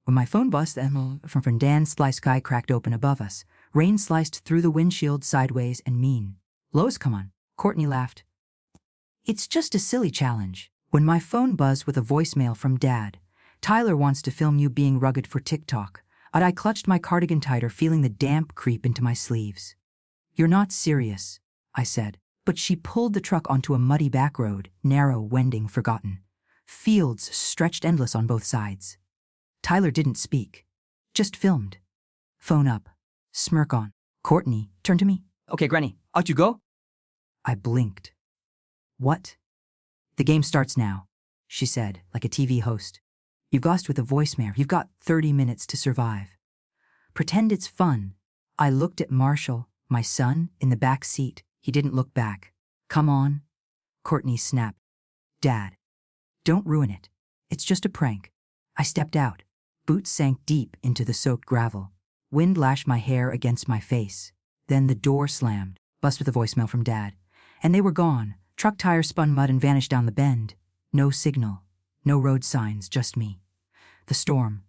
When my phone buzzed, from Dan's sky cracked open above us. Rain sliced through the windshield sideways and mean. Lois, come on. Courtney laughed. It's just a silly challenge. When my phone buzzed with a voicemail from Dad. Tyler wants to film you being rugged for TikTok. I clutched my cardigan tighter, feeling the damp creep into my sleeves. You're not serious, I said. But she pulled the truck onto a muddy back road, narrow, wending, forgotten. Fields stretched endless on both sides. Tyler didn't speak. Just filmed. Phone up. Smirk on. Courtney turned to me. Okay, Granny, out you go? I blinked. What? The game starts now, she said, like a TV host. You've gossed with a voicemail. You've got 30 minutes to survive. Pretend it's fun. I looked at Marshall, my son, in the back seat. He didn't look back. Come on. Courtney snapped. Dad, don't ruin it. It's just a prank. I stepped out. Boots sank deep into the soaked gravel. Wind lashed my hair against my face. Then the door slammed, buzzed with a voicemail from Dad. And they were gone. Truck tires spun mud and vanished down the bend. No signal. No road signs, just me. The storm.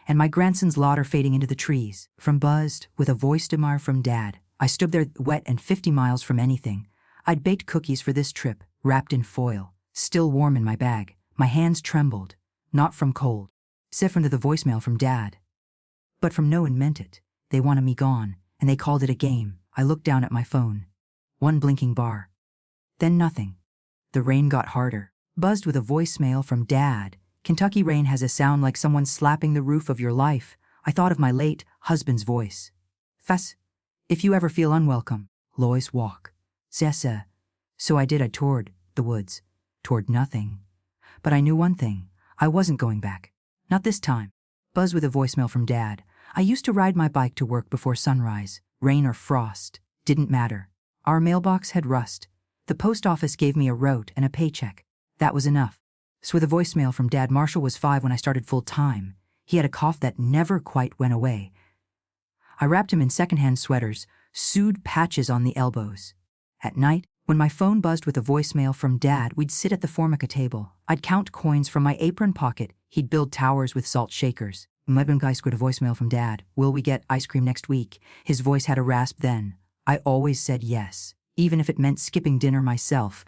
And my grandson's laughter fading into the trees. From buzzed, with a voicemail from Dad. I stood there wet and 50 miles from anything. I'd baked cookies for this trip, wrapped in foil, still warm in my bag. My hands trembled, not from cold. Except from the voicemail from Dad. But from no one meant it. They wanted me gone, and they called it a game. I looked down at my phone. One blinking bar. Then nothing. The rain got harder. Buzzed with a voicemail from Dad. Kentucky rain has a sound like someone slapping the roof of your life. I thought of my late husband's voice. Fess, if you ever feel unwelcome, Lois walk. Sessa. So I did. I toward the woods. Toward nothing. But I knew one thing. I wasn't going back. Not this time. Buzz with a voicemail from Dad. I used to ride my bike to work before sunrise. Rain or frost. Didn't matter. Our mailbox had rust. The post office gave me a rote and a paycheck. That was enough. So with a voicemail from Dad. Marshall was 5 when I started full time. He had a cough that never quite went away. I wrapped him in secondhand sweaters, sewed patches on the elbows. At night, when my phone buzzed with a voicemail from Dad, we'd sit at the formica table. I'd count coins from my apron pocket. He'd build towers with salt shakers. My guy squared a voicemail from Dad. Will we get ice cream next week? His voice had a rasp then. I always said yes, even if it meant skipping dinner myself.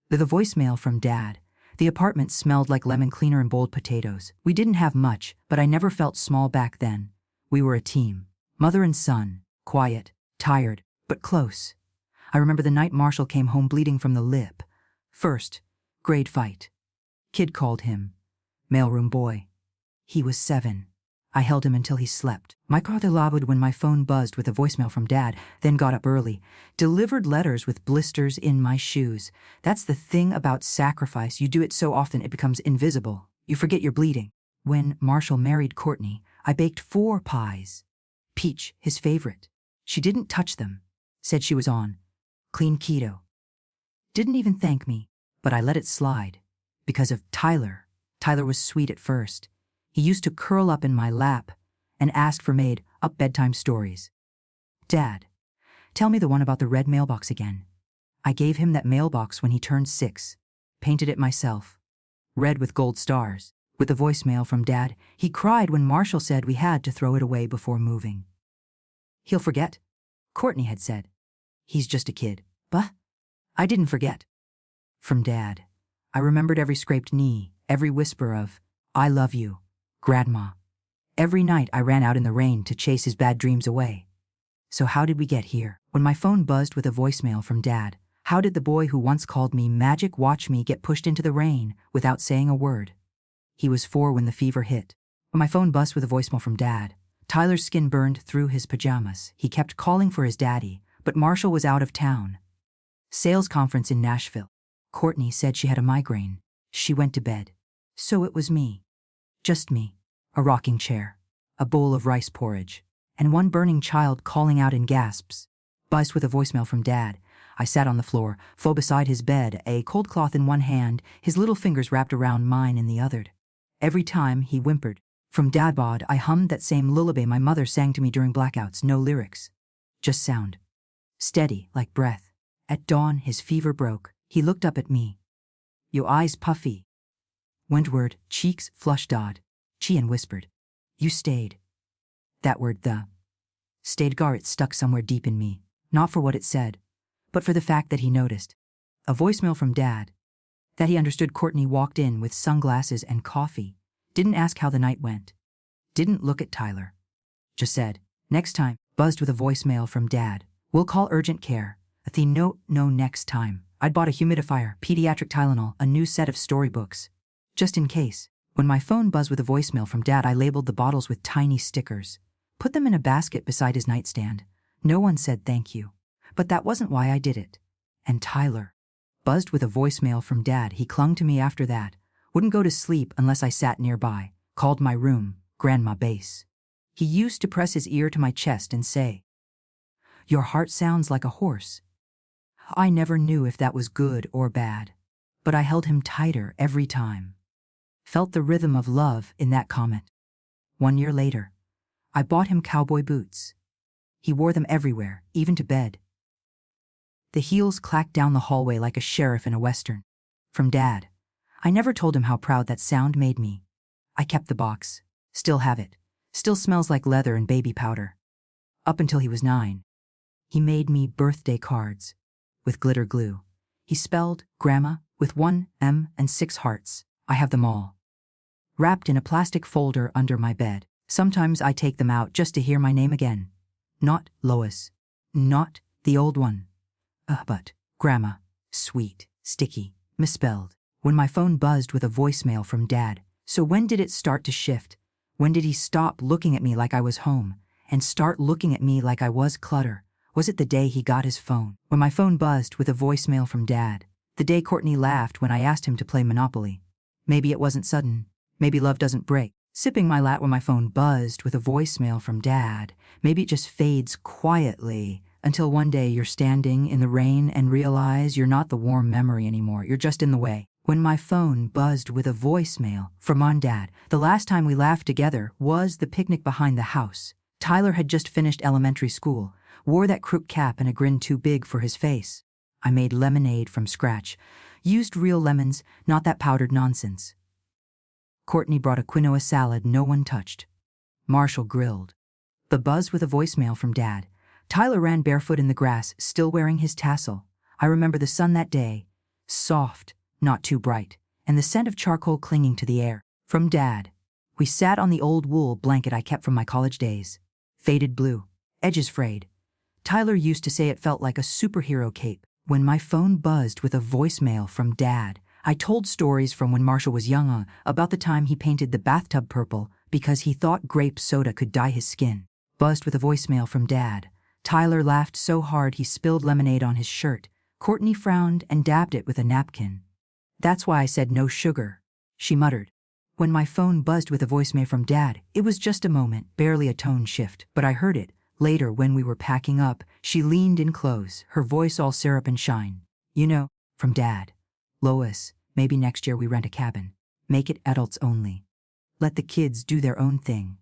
The voicemail from Dad. The apartment smelled like lemon cleaner and boiled potatoes. We didn't have much, but I never felt small back then. We were a team. Mother and son. Quiet, tired, but close. I remember the night Marshall came home bleeding from the lip. First grade fight. Kid called him. Mailroom boy. He was 7. I held him until he slept. My father labored when my phone buzzed with a voicemail from Dad, then got up early. Delivered letters with blisters in my shoes. That's the thing about sacrifice. You do it so often it becomes invisible. You forget you're bleeding. When Marshall married Courtney, I baked 4 pies. Peach, his favorite. She didn't touch them. Said she was on clean keto. Didn't even thank me, but I let it slide. Because of Tyler. Tyler was sweet at first. He used to curl up in my lap and ask for made-up bedtime stories. Dad, tell me the one about the red mailbox again. I gave him that mailbox when he turned 6. Painted it myself. Red with gold stars. With the voicemail from Dad, he cried when Marshall said we had to throw it away before moving. He'll forget, Courtney had said. He's just a kid. But I didn't forget. From Dad, I remembered every scraped knee, every whisper of, I love you, Grandma. Every night I ran out in the rain to chase his bad dreams away. So how did we get here? When my phone buzzed with a voicemail from Dad, how did the boy who once called me Magic watch me get pushed into the rain without saying a word? He was 4 when the fever hit. When my phone buzzed with a voicemail from Dad, Tyler's skin burned through his pajamas. He kept calling for his daddy, but Marshall was out of town. Sales conference in Nashville. Courtney said she had a migraine. She went to bed. So it was me. Just me. A rocking chair. A bowl of rice porridge. And one burning child calling out in gasps. Buzzed with a voicemail from Dad. I sat on the floor, full beside his bed, a cold cloth in one hand, his little fingers wrapped around mine in the other. Every time he whimpered. From Dad bod, I hummed that same lullaby my mother sang to me during blackouts. No lyrics. Just sound. Steady, like breath. At dawn, his fever broke. He looked up at me. Your eyes puffy. Windward, cheeks flushed odd. Chian whispered. You stayed. That word, the stayed, it stuck somewhere deep in me, not for what it said, but for the fact that he noticed. A voicemail from Dad. That he understood. Courtney walked in with sunglasses and coffee, didn't ask how the night went, didn't look at Tyler. Just said, next time. Buzzed with a voicemail from Dad. We'll call urgent care. No, next time. I'd bought a humidifier, pediatric Tylenol, a new set of storybooks. Just in case. When my phone buzzed with a voicemail from Dad, I labeled the bottles with tiny stickers, put them in a basket beside his nightstand. No one said thank you. But that wasn't why I did it. And Tyler. Buzzed with a voicemail from Dad. He clung to me after that. Wouldn't go to sleep unless I sat nearby. Called my room Grandma Bass. He used to press his ear to my chest and say, "Your heart sounds like a horse." I never knew if that was good or bad, but I held him tighter every time. Felt the rhythm of love in that comment. 1 year later, I bought him cowboy boots. He wore them everywhere, even to bed. The heels clacked down the hallway like a sheriff in a Western. From Dad. I never told him how proud that sound made me. I kept the box. Still have it. Still smells like leather and baby powder. Up until he was 9. He made me birthday cards. With glitter glue. He spelled Grandma with 1 M and 6 hearts. I have them all. Wrapped in a plastic folder under my bed. Sometimes I take them out just to hear my name again. Not Lois. Not the old one. But Grandma. Sweet, sticky, misspelled. When my phone buzzed with a voicemail from Dad. So when did it start to shift? When did he stop looking at me like I was home and start looking at me like I was clutter? Was it the day he got his phone? When my phone buzzed with a voicemail from Dad. The day Courtney laughed when I asked him to play Monopoly. Maybe it wasn't sudden. Maybe love doesn't break. Sipping my latte when my phone buzzed with a voicemail from Dad. Maybe it just fades quietly until one day you're standing in the rain and realize you're not the warm memory anymore. You're just in the way. When my phone buzzed with a voicemail from Mom and Dad, the last time we laughed together was the picnic behind the house. Tyler had just finished elementary school, wore that crook cap and a grin too big for his face. I made lemonade from scratch, used real lemons, not that powdered nonsense. Courtney brought a quinoa salad no one touched. Marshall grilled. The buzz with a voicemail from Dad. Tyler ran barefoot in the grass, still wearing his tassel. I remember the sun that day, soft, not too bright, and the scent of charcoal clinging to the air. From Dad. We sat on the old wool blanket I kept from my college days. Faded blue, edges frayed. Tyler used to say it felt like a superhero cape. When my phone buzzed with a voicemail from Dad, I told stories from when Marshall was young about the time he painted the bathtub purple because he thought grape soda could dye his skin. Buzzed with a voicemail from Dad. Tyler laughed so hard he spilled lemonade on his shirt. Courtney frowned and dabbed it with a napkin. "That's why I said no sugar," she muttered. When my phone buzzed with a voicemail from Dad, it was just a moment, barely a tone shift, but I heard it. Later, when we were packing up, she leaned in close, her voice all syrup and shine. "You know, from Dad. Lois, maybe next year we rent a cabin. Make it adults only. Let the kids do their own thing."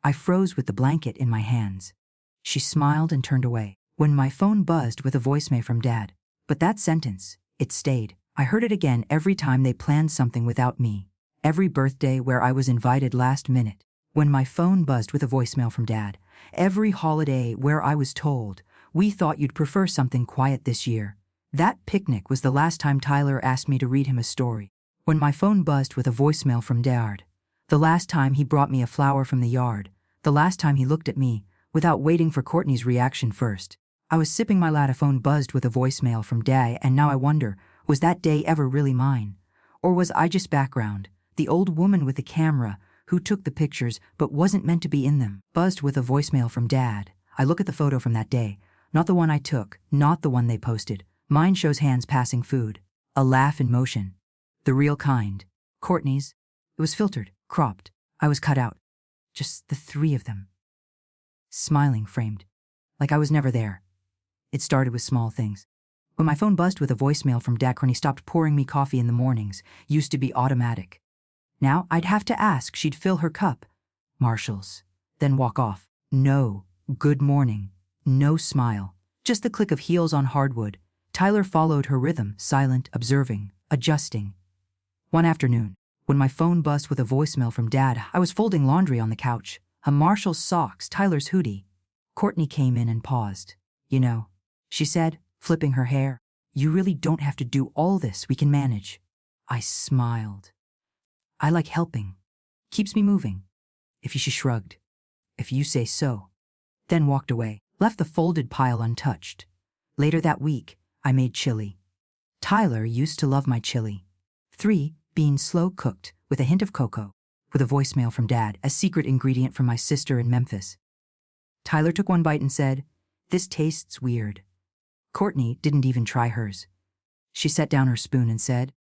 I froze with the blanket in my hands. She smiled and turned away. When my phone buzzed with a voicemail from Dad. But that sentence, it stayed. I heard it again every time they planned something without me. Every birthday where I was invited last minute. When my phone buzzed with a voicemail from Dad. Every holiday where I was told, "We thought you'd prefer something quiet this year." That picnic was the last time Tyler asked me to read him a story. When my phone buzzed with a voicemail from Dad. The last time he brought me a flower from the yard. The last time he looked at me, without waiting for Courtney's reaction first. I was sipping my latte. Phone buzzed with a voicemail from Dad, and now I wonder, was that day ever really mine? Or was I just background, the old woman with the camera who took the pictures but wasn't meant to be in them? Buzzed with a voicemail from Dad. I look at the photo from that day, not the one I took, not the one they posted. Mine shows hands passing food, a laugh in motion. The real kind. Courtney's, it was filtered, cropped. I was cut out. Just the 3 of them. Smiling, framed. Like I was never there. It started with small things. When my phone buzzed with a voicemail from Dad, Courtney stopped pouring me coffee in the mornings. Used to be automatic. Now I'd have to ask. She'd fill her cup. Marshall's. Then walk off. No good morning. No smile. Just the click of heels on hardwood. Tyler followed her rhythm, silent, observing, adjusting. One afternoon, When my phone buzzed with a voicemail from Dad, I was folding laundry on the couch. Marshall's socks, Tyler's hoodie. Courtney came in and paused. You know, she said, flipping her hair, you really don't have to do all this, we can manage. I smiled. I like helping. Keeps me moving. She shrugged. If you say so. Then walked away, left the folded pile untouched. Later that week, I made chili. Tyler used to love my chili. 3 beans slow cooked with a hint of cocoa, with a voicemail from Dad, a secret ingredient from my sister in Memphis. Tyler took one bite and said, "This tastes weird." Courtney didn't even try hers. She set down her spoon and said,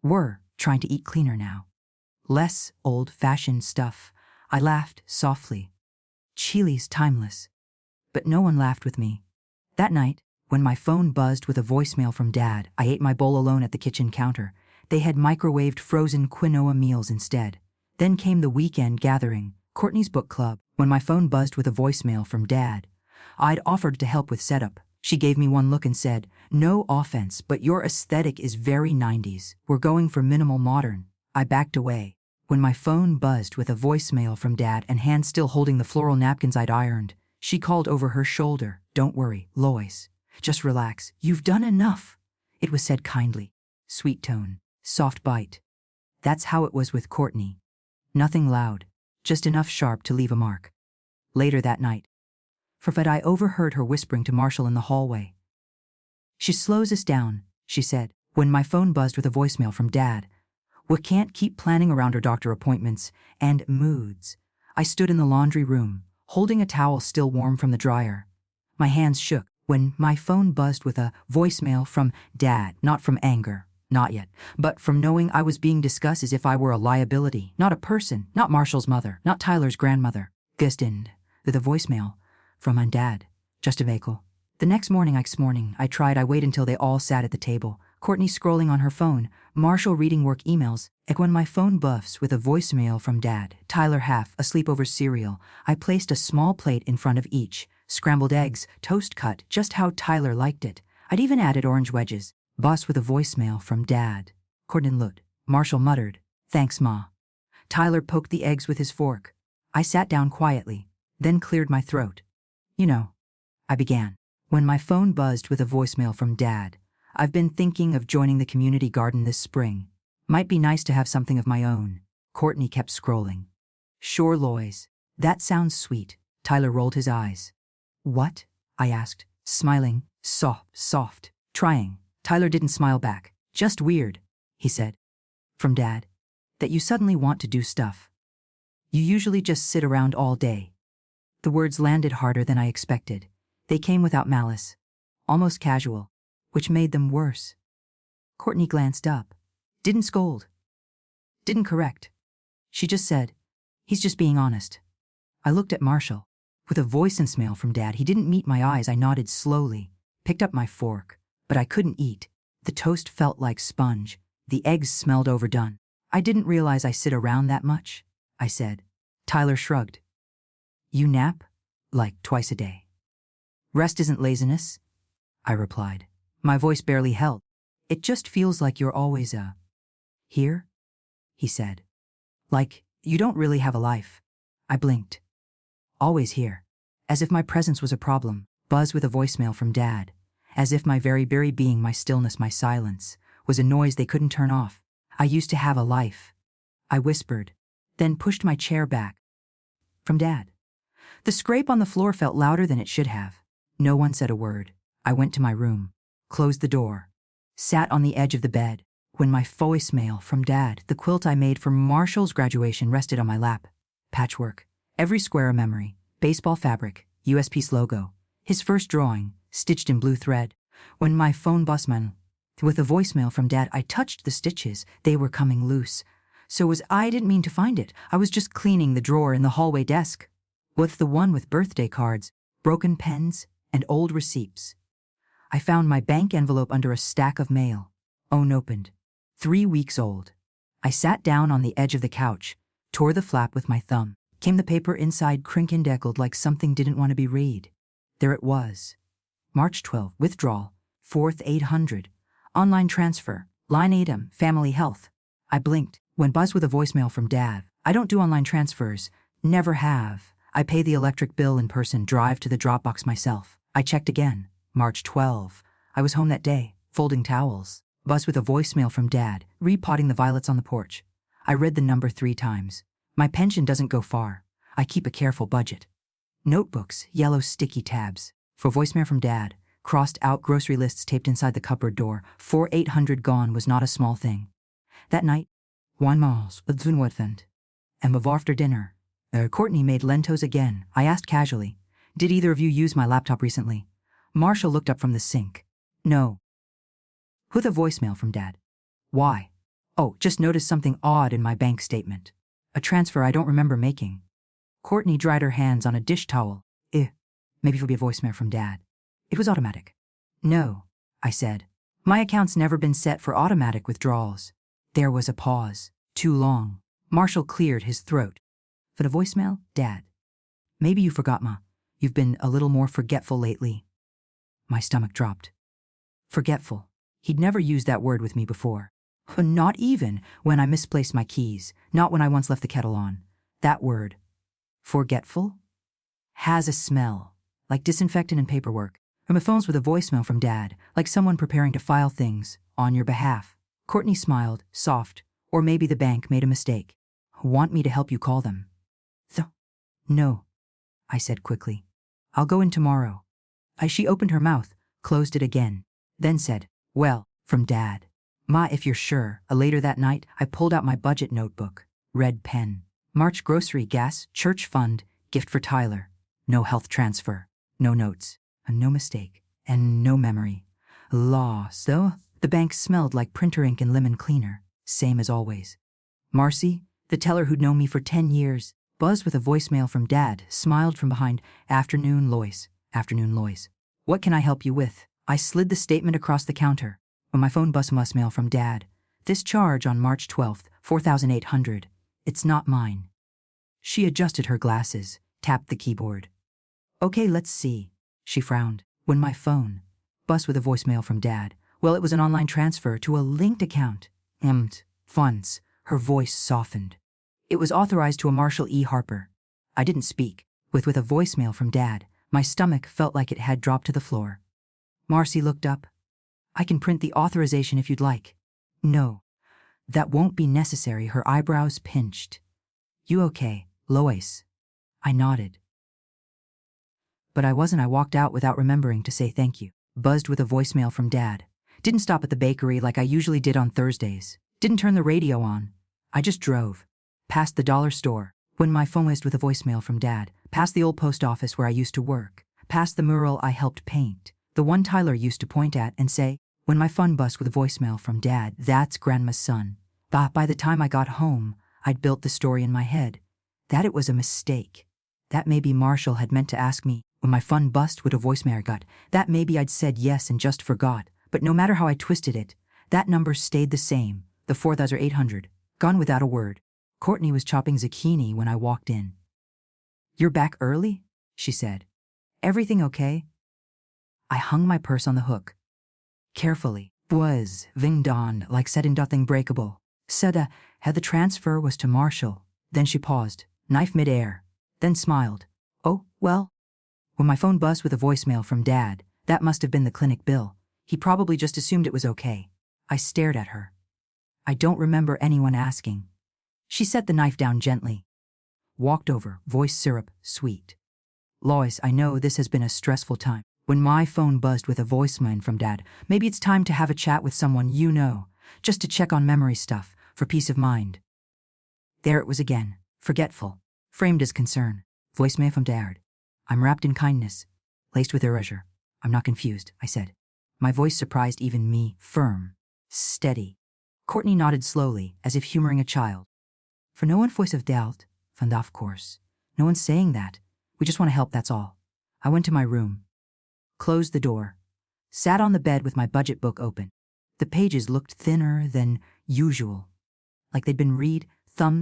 "We're trying to eat cleaner now. Less old-fashioned stuff." I laughed softly. Chili's timeless. But no one laughed with me. That night, when my phone buzzed with a voicemail from Dad, I ate my bowl alone at the kitchen counter. They had microwaved frozen quinoa meals instead. Then came the weekend gathering, Courtney's book club. When my phone buzzed with a voicemail from Dad, I'd offered to help with setup. She gave me one look and said, "No offense, but your aesthetic is very 90s. We're going for minimal modern." I backed away. When my phone buzzed with a voicemail from Dad and hands still holding the floral napkins I'd ironed, she called over her shoulder, "Don't worry, Lois. Just relax. You've done enough." It was said kindly. Sweet tone. Soft bite. That's how it was with Courtney. Nothing loud. Just enough sharp to leave a mark. Later that night, I overheard her whispering to Marshall in the hallway. "She slows us down," she said, when my phone buzzed with a voicemail from Dad. "We can't keep planning around her doctor appointments and moods." I stood in the laundry room, holding a towel still warm from the dryer. My hands shook when my phone buzzed with a voicemail from Dad, not from anger, not yet, but from knowing I was being discussed as if I were a liability, not a person, not Marshall's mother, not Tyler's grandmother. Destined, with a voicemail from my Dad, just a vehicle. The next morning I waited until they all sat at the table. Courtney scrolling on her phone, Marshall reading work emails, and when my phone buffs with a voicemail from Dad, Tyler half asleep over cereal, I placed a small plate in front of each, scrambled eggs, toast cut, just how Tyler liked it. I'd even added orange wedges. Boss with a voicemail from Dad. Courtney looked. Marshall muttered, "Thanks, Ma." Tyler poked the eggs with his fork. I sat down quietly, then cleared my throat. "You know," I began, when my phone buzzed with a voicemail from Dad, "I've been thinking of joining the community garden this spring. Might be nice to have something of my own." Courtney kept scrolling. "Sure, Lois. That sounds sweet." Tyler rolled his eyes. "What?" I asked, smiling, soft, trying. Tyler didn't smile back. "Just weird," he said. "From Dad. That you suddenly want to do stuff. You usually just sit around all day." The words landed harder than I expected. They came without malice, almost casual, which made them worse. Courtney glanced up. Didn't scold. Didn't correct. She just said, "He's just being honest." I looked at Marshall. With a voicemail from Dad, he didn't meet my eyes. I nodded slowly, picked up my fork, but I couldn't eat. The toast felt like sponge. The eggs smelled overdone. "I didn't realize I sit around that much," I said. Tyler shrugged. "You nap? Like twice a day." "Rest isn't laziness," I replied. My voice barely held. "It just feels like you're always, here," he said. "Like, you don't really have a life." I blinked. "Always here." As if my presence was a problem. Buzz with a voicemail from Dad. As if my very being, my stillness, my silence, was a noise they couldn't turn off. "I used to have a life," I whispered, then pushed my chair back. "From Dad." The scrape on the floor felt louder than it should have. No one said a word. I went to my room, closed the door, sat on the edge of the bed. When my voicemail from Dad, the quilt I made for Marshall's graduation, rested on my lap. Patchwork. Every square a memory. Baseball fabric. USP's logo. His first drawing, stitched in blue thread. When my phone buzzed with a voicemail from Dad, I touched the stitches. They were coming loose. I didn't mean to find it. I was just cleaning the drawer in the hallway desk. With the one with birthday cards, broken pens, and old receipts. I found my bank envelope under a stack of mail. Unopened. 3 weeks old. I sat down on the edge of the couch, tore the flap with my thumb. Came the paper inside crinkle-deckled like something didn't want to be read. There it was. March 12, withdrawal, 4th 800. Online transfer, line item, family health. I blinked. When buzzed with a voicemail from Dad. I don't do online transfers. Never have. I pay the electric bill in person, drive to the drop box myself. I checked again. March 12. I was home that day, folding towels. Buzzed with a voicemail from Dad, repotting the violets on the porch. I read the number 3 times. My pension doesn't go far. I keep a careful budget. Notebooks, yellow sticky tabs. For voicemail from Dad. Crossed out grocery lists taped inside the cupboard door. 4,800 gone was not a small thing. That night, Juan Mals, and after dinner, Courtney made lentos again. I asked casually, "Did either of you use my laptop recently?" Marshall looked up from the sink. "No." With a voicemail from Dad. "Why?" "Oh, just noticed something odd in my bank statement. A transfer I don't remember making." Courtney dried her hands on a dish towel. Maybe it'll be a voicemail from Dad. It was automatic. "No," I said. "My account's never been set for automatic withdrawals." There was a pause. Too long. Marshall cleared his throat. "For the voicemail, Dad. Maybe you forgot, Ma. You've been a little more forgetful lately." My stomach dropped. Forgetful. He'd never used that word with me before. Not even when I misplaced my keys. Not when I once left the kettle on. That word, forgetful, has a smell, like disinfectant and paperwork. Or my phone's with a voicemail from Dad, like someone preparing to file things on your behalf. Courtney smiled, soft. Or maybe the bank made a mistake. "Want me to help you call them?" "No," I said quickly. "I'll go in tomorrow." She opened her mouth, closed it again, then said, "Well, from Dad." "Ma, if you're sure." Later that night, I pulled out my budget notebook. Red pen. March grocery, gas, church fund, gift for Tyler. No health transfer. No notes. No mistake. And no memory. Lost, though. The bank smelled like printer ink and lemon cleaner. Same as always. Marcy, the teller who'd known me for 10 years, buzzed with a voicemail from Dad, smiled from behind. "Afternoon, Lois. Afternoon, Lois. What can I help you with?" I slid the statement across the counter. When my phone buzzed mail from Dad. "This charge on March 12th, 4,800. It's not mine." She adjusted her glasses, tapped the keyboard. "Okay, let's see." She frowned. When my phone buzzed with a voicemail from Dad. Well, it was an online transfer to a linked account. Funds. Her voice softened. "It was authorized to a Marshall E. Harper." I didn't speak. With a voicemail from Dad, my stomach felt like it had dropped to the floor. Marcy looked up. "I can print the authorization if you'd like." "No, that won't be necessary." Her eyebrows pinched. "You okay, Lois?" I nodded. But I wasn't. I walked out without remembering to say thank you. Buzzed with a voicemail from Dad. Didn't stop at the bakery like I usually did on Thursdays. Didn't turn the radio on. I just drove. Past the dollar store. When my phone buzzed with a voicemail from Dad. Past the old post office where I used to work. Past the mural I helped paint. The one Tyler used to point at and say, when my phone buzzed with a voicemail from Dad, "That's Grandma's son." By the time I got home, I'd built the story in my head. That it was a mistake. That maybe Marshall had meant to ask me when my phone buzzed with a voicemail got. That maybe I'd said yes and just forgot. But no matter how I twisted it, that number stayed the same, the 4,800, gone without a word. Courtney was chopping zucchini when I walked in. "You're back early?" she said. "Everything okay?" I hung my purse on the hook. Carefully. Was Vingdon like setting nothing breakable. Said had the transfer was to Marshall. Then she paused, knife midair, then smiled. "Oh, well." When my phone buzzed with a voicemail from Dad, that must have been the clinic bill. He probably just assumed it was okay. I stared at her. I don't remember anyone asking. She set the knife down gently. Walked over, voice syrup, sweet. "Lois, I know this has been a stressful time." When my phone buzzed with a voicemail from Dad, "Maybe it's time to have a chat with someone you know, just to check on memory stuff, for peace of mind." There it was again, forgetful, framed as concern. Voicemail from Dad. "I'm wrapped in kindness, laced with erasure. I'm not confused," I said. My voice surprised even me, firm, steady. Courtney nodded slowly, as if humoring a child. "For no one voice of doubt, and of course. No one's saying that. We just want to help, that's all." I went to my room. Closed the door. Sat on the bed with my budget book open. The pages looked thinner than usual, like they'd been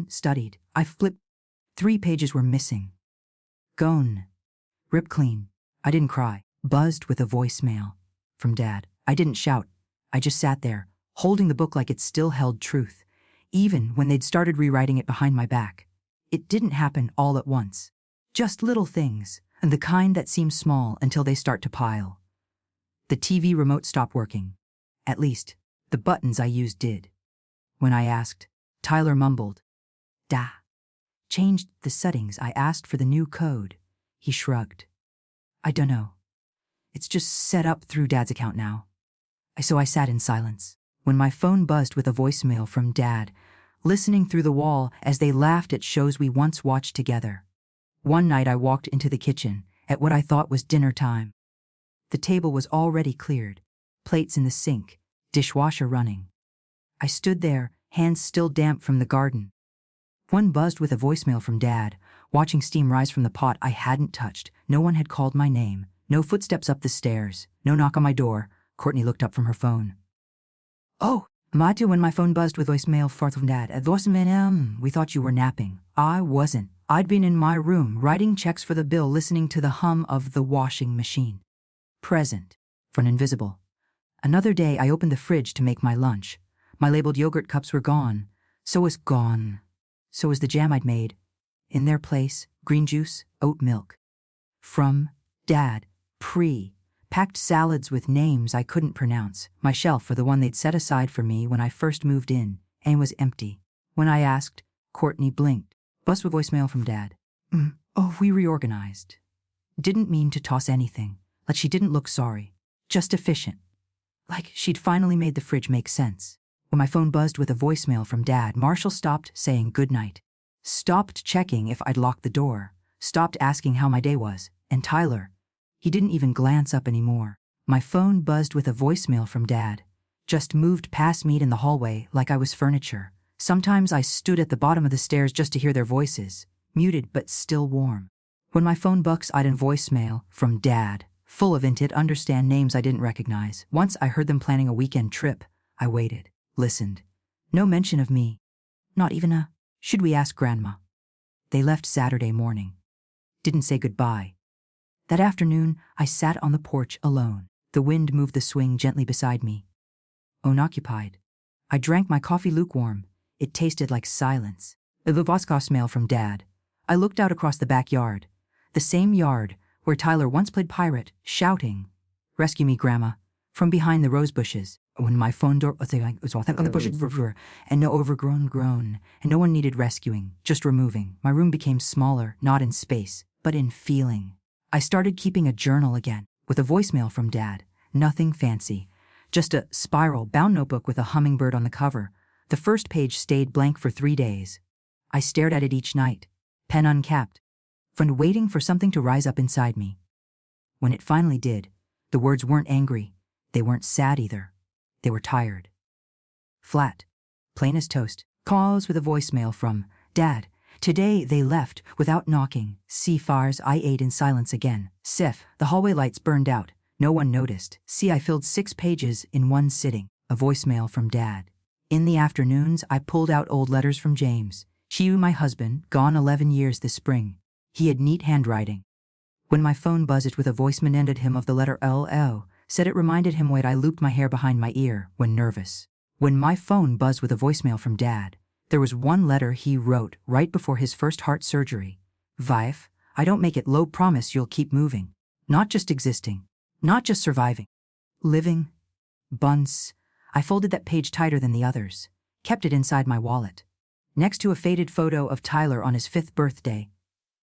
studied. I flipped. 3 pages were missing. Gone. Ripped clean. I didn't cry. Buzzed with a voicemail from Dad. I didn't shout. I just sat there, holding the book like it still held truth, even when they'd started rewriting it behind my back. It didn't happen all at once. Just little things, and the kind that seem small until they start to pile. The TV remote stopped working. At least, the buttons I used did. When I asked, Tyler mumbled, "Da." Changed the settings. I asked for the new code. He shrugged. "I dunno. It's just set up through Dad's account now." So I sat in silence. When my phone buzzed with a voicemail from Dad, listening through the wall as they laughed at shows we once watched together. One night I walked into the kitchen at what I thought was dinner time. The table was already cleared, plates in the sink, dishwasher running. I stood there, hands still damp from the garden. One buzzed with a voicemail from Dad, watching steam rise from the pot I hadn't touched. No one had called my name. No footsteps up the stairs. No knock on my door. Courtney looked up from her phone. "Oh, Matu," when my phone buzzed with voicemail from Dad. We thought you were napping." I wasn't. I'd been in my room, writing checks for the bill, listening to the hum of the washing machine. Present. From invisible. Another day I opened the fridge to make my lunch. My labeled yogurt cups were gone. So was gone. So was the jam I'd made. In their place, green juice, oat milk. From Dad. Packed salads with names I couldn't pronounce. My shelf for the one they'd set aside for me when I first moved in, and was empty. When I asked, Courtney blinked. Bus with voicemail from Dad. "Oh, we reorganized. Didn't mean to toss anything. Like she didn't look sorry. Just efficient. Like she'd finally made the fridge make sense." When my phone buzzed with a voicemail from Dad, Marshall stopped saying goodnight. Stopped checking if I'd locked the door. Stopped asking how my day was. And Tyler, he didn't even glance up anymore. My phone buzzed with a voicemail from Dad. Just moved past me in the hallway like I was furniture. Sometimes I stood at the bottom of the stairs just to hear their voices, muted but still warm. When my phone bucks, I'd a voicemail from Dad, full of intent, understand names I didn't recognize. Once I heard them planning a weekend trip. I waited, listened. No mention of me. Not even a, "Should we ask Grandma?" They left Saturday morning. Didn't say goodbye. That afternoon, I sat on the porch alone. The wind moved the swing gently beside me. Unoccupied. I drank my coffee lukewarm. It tasted like silence. The vodka smell from Dad. I looked out across the backyard. The same yard where Tyler once played pirate, shouting, "Rescue me, Grandma," from behind the rose bushes. When my phone door was on the bushes, and no overgrown groan, and no one needed rescuing, just removing. My room became smaller, not in space, but in feeling. I started keeping a journal again, with a voicemail from Dad. Nothing fancy. Just a spiral-bound notebook with a hummingbird on the cover. The first page stayed blank for 3 days. I stared at it each night, pen uncapped, waiting for something to rise up inside me. When it finally did, the words weren't angry. They weren't sad either. They were tired. Flat. Plain as toast. Calls with a voicemail from Dad. Today they left without knocking. Fars I ate in silence again. Sif, the hallway lights burned out. No one noticed. I filled 6 pages in one sitting. A voicemail from Dad. In the afternoons, I pulled out old letters from James. My husband, gone 11 years this spring. He had neat handwriting. When my phone buzzed with a voicemail ended him of the letter LL, said it reminded him when I looped my hair behind my ear when nervous. When my phone buzzed with a voicemail from Dad, there was one letter he wrote right before his first heart surgery. "Vife, I don't make it low, promise you'll keep moving. Not just existing. Not just surviving. Living. Bunce." I folded that page tighter than the others. Kept it inside my wallet. Next to a faded photo of Tyler on his 5th birthday.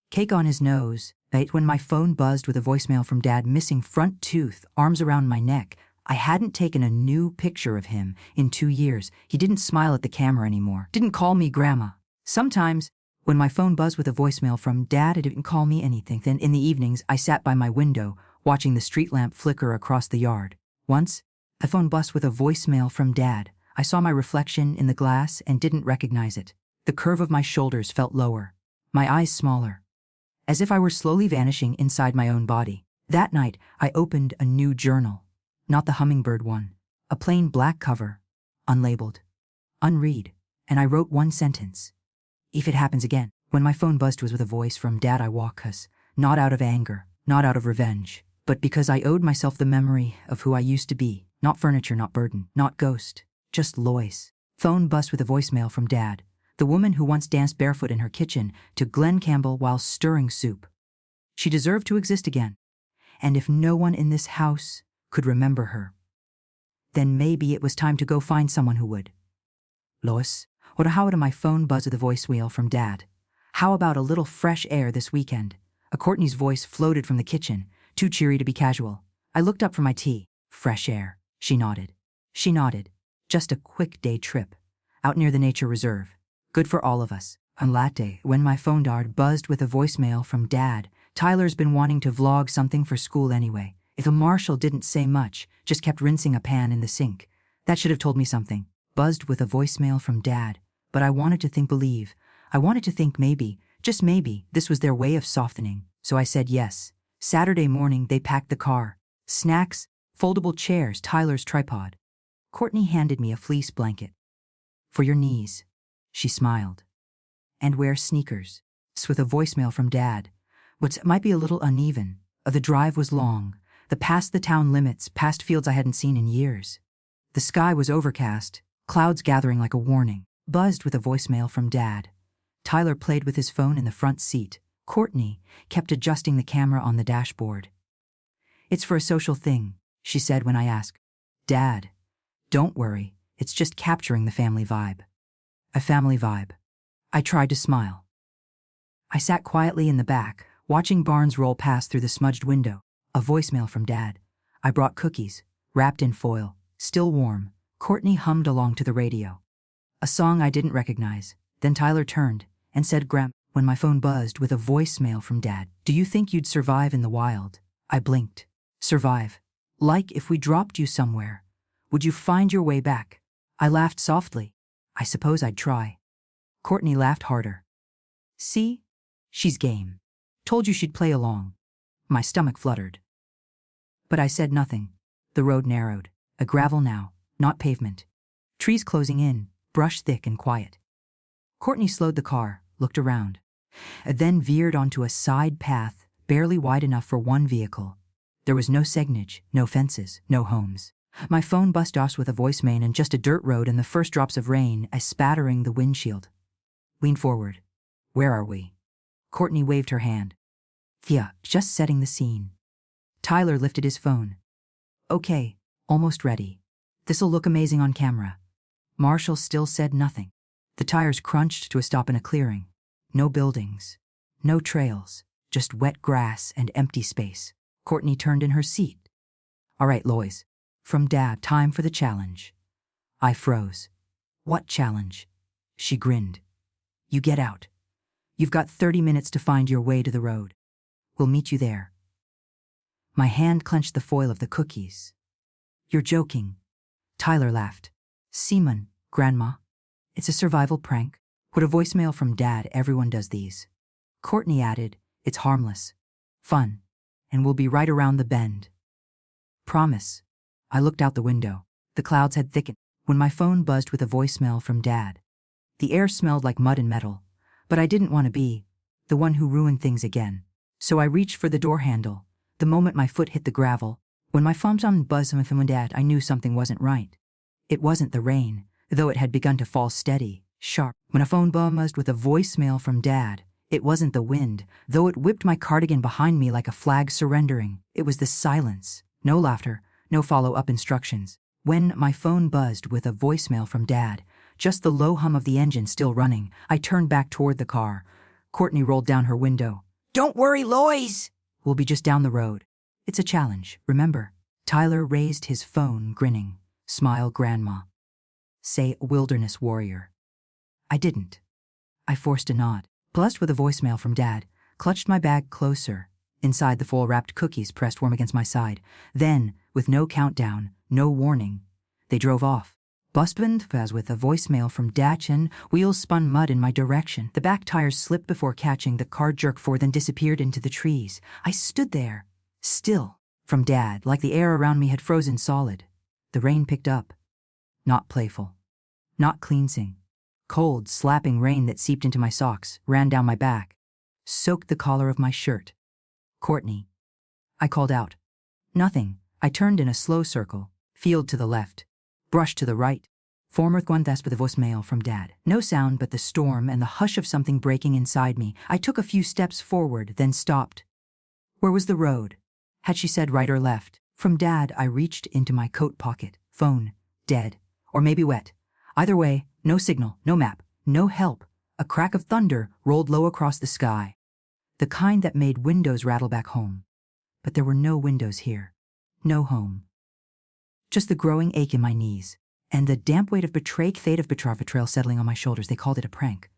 Cake on his nose. When my phone buzzed with a voicemail from Dad, missing front tooth, arms around my neck. I hadn't taken a new picture of him in 2 years. He didn't smile at the camera anymore. Didn't call me Grandma. Sometimes, when my phone buzzed with a voicemail from Dad, it didn't call me anything. Then in the evenings, I sat by my window, watching the street lamp flicker across the yard. Once, a phone buzzed with a voicemail from Dad. I saw my reflection in the glass and didn't recognize it. The curve of my shoulders felt lower. My eyes smaller. As if I were slowly vanishing inside my own body. That night, I opened a new journal. Not the hummingbird one. A plain black cover. Unlabeled. Unread. And I wrote one sentence. "If it happens again." When my phone buzzed was with a voice from Dad, I walked us. Not out of anger. Not out of revenge. But because I owed myself the memory of who I used to be. Not furniture, not burden, not ghost. Just Lois. Phone buzzed with a voicemail from Dad, the woman who once danced barefoot in her kitchen to Glenn Campbell while stirring soup. She deserved to exist again. And if no one in this house could remember her, then maybe it was time to go find someone who would. Lois, how did my phone buzz with a voicemail from Dad? How about a little fresh air this weekend? A Courtney's voice floated from the kitchen, too cheery to be casual. I looked up from my tea. Fresh air. She nodded. Just a quick day trip. Out near the nature reserve. Good for all of us. On latte, when my phone buzzed with a voicemail from Dad, Tyler's been wanting to vlog something for school anyway. If a Marshall didn't say much, just kept rinsing a pan in the sink. That should have told me something. Buzzed with a voicemail from Dad. But I wanted to think maybe, just maybe, this was their way of softening. So I said yes. Saturday morning, they packed the car. Snacks, foldable chairs, Tyler's tripod. Courtney handed me a fleece blanket. For your knees. She smiled. And wear sneakers. With a voicemail from Dad. What might be a little uneven. The drive was long. Past the town limits, past fields I hadn't seen in years. The sky was overcast, clouds gathering like a warning. Buzzed with a voicemail from Dad. Tyler played with his phone in the front seat. Courtney kept adjusting the camera on the dashboard. It's for a social thing, she said when I asked. Dad, don't worry, it's just capturing the family vibe. A family vibe. I tried to smile. I sat quietly in the back, watching Barnes roll past through the smudged window. A voicemail from Dad. I brought cookies, wrapped in foil, still warm. Courtney hummed along to the radio. A song I didn't recognize. Then Tyler turned and said, Graham, when my phone buzzed with a voicemail from Dad, do you think you'd survive in the wild? I blinked. Survive? Like if we dropped you somewhere. Would you find your way back? I laughed softly. I suppose I'd try. Courtney laughed harder. See? She's game. Told you she'd play along. My stomach fluttered. But I said nothing. The road narrowed. A gravel now, not pavement. Trees closing in, brush thick and quiet. Courtney slowed the car, looked around, and then veered onto a side path barely wide enough for one vehicle. There was no signage, no fences, no homes. My phone buzzed off with a voicemail and just a dirt road and the first drops of rain spattering the windshield. Leaned forward. Where are we? Courtney waved her hand. Thea, just setting the scene. Tyler lifted his phone. Okay, almost ready. This'll look amazing on camera. Marshall still said nothing. The tires crunched to a stop in a clearing. No buildings. No trails. Just wet grass and empty space. Courtney turned in her seat. All right, Lois. From Dad, time for the challenge. I froze. What challenge? She grinned. You get out. You've got 30 minutes to find your way to the road. We'll meet you there. My hand clenched the foil of the cookies. You're joking. Tyler laughed. Simon, Grandma. It's a survival prank. What a voicemail from Dad, everyone does these. Courtney added, it's harmless. Fun. And we'll be right around the bend. Promise. I looked out the window. The clouds had thickened when my phone buzzed with a voicemail from Dad. The air smelled like mud and metal, but I didn't want to be the one who ruined things again. So I reached for the door handle. The moment my foot hit the gravel, when my phone buzzed from Dad, I knew something wasn't right. It wasn't the rain, though it had begun to fall steady, sharp. When a phone buzzed with a voicemail from Dad, it wasn't the wind, though it whipped my cardigan behind me like a flag surrendering. It was the silence. No laughter, no follow-up instructions. When my phone buzzed with a voicemail from Dad, just the low hum of the engine still running, I turned back toward the car. Courtney rolled down her window. Don't worry, Lois! We'll be just down the road. It's a challenge, remember? Tyler raised his phone, grinning. Smile, Grandma. Say, wilderness warrior. I didn't. I forced a nod. Buzzed with a voicemail from Dad, clutched my bag closer. Inside, the foil-wrapped cookies pressed warm against my side. Then, with no countdown, no warning, they drove off. Busband as with a voicemail from Dachin, wheels spun mud in my direction. The back tires slipped before catching. The car jerked forward, then disappeared into the trees. I stood there, still, from Dad, like the air around me had frozen solid. The rain picked up. Not playful. Not cleansing. Cold, slapping rain that seeped into my socks, ran down my back, soaked the collar of my shirt. Courtney. I called out. Nothing. I turned in a slow circle, field to the left. Brush to the right. Former Guanthas with a voicemail from Dad. No sound but the storm and the hush of something breaking inside me. I took a few steps forward, then stopped. Where was the road? Had she said right or left? From Dad, I reached into my coat pocket. Phone. Dead. Or maybe wet. Either way, no signal, no map, no help. A crack of thunder rolled low across the sky. The kind that made windows rattle back home. But there were no windows here. No home. Just the growing ache in my knees. And the damp weight of betrayal settling on my shoulders. They called it a prank.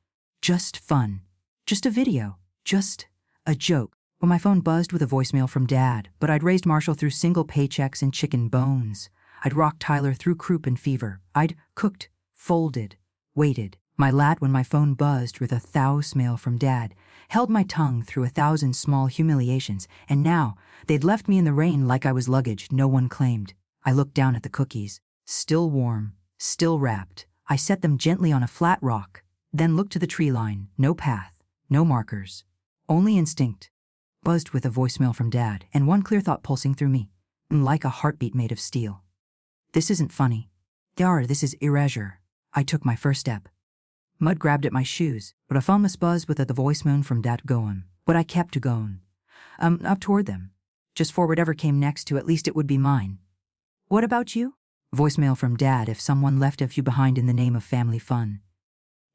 Just fun. Just a video. Just a joke. When my phone buzzed with a voicemail from Dad, but I'd raised Marshall through single paychecks and chicken bones. I'd rocked Tyler through croup and fever. I'd cooked, folded, waited. My lad, when my phone buzzed with a voicemail from Dad, held my tongue through 1,000 small humiliations, and now they'd left me in the rain like I was luggage no one claimed. I looked down at the cookies. Still warm, still wrapped. I set them gently on a flat rock, then looked to the tree line. No path, no markers, only instinct. Buzzed with a voicemail from Dad, and one clear thought pulsing through me, like a heartbeat made of steel. This isn't funny. This is erasure. I took my first step. Mud grabbed at my shoes, but I found this buzz with the voicemail from Dad going. But I kept going. Up toward them. Just for whatever came next to, at least it would be mine. What about you? Voicemail from Dad if someone left a few behind in the name of family fun.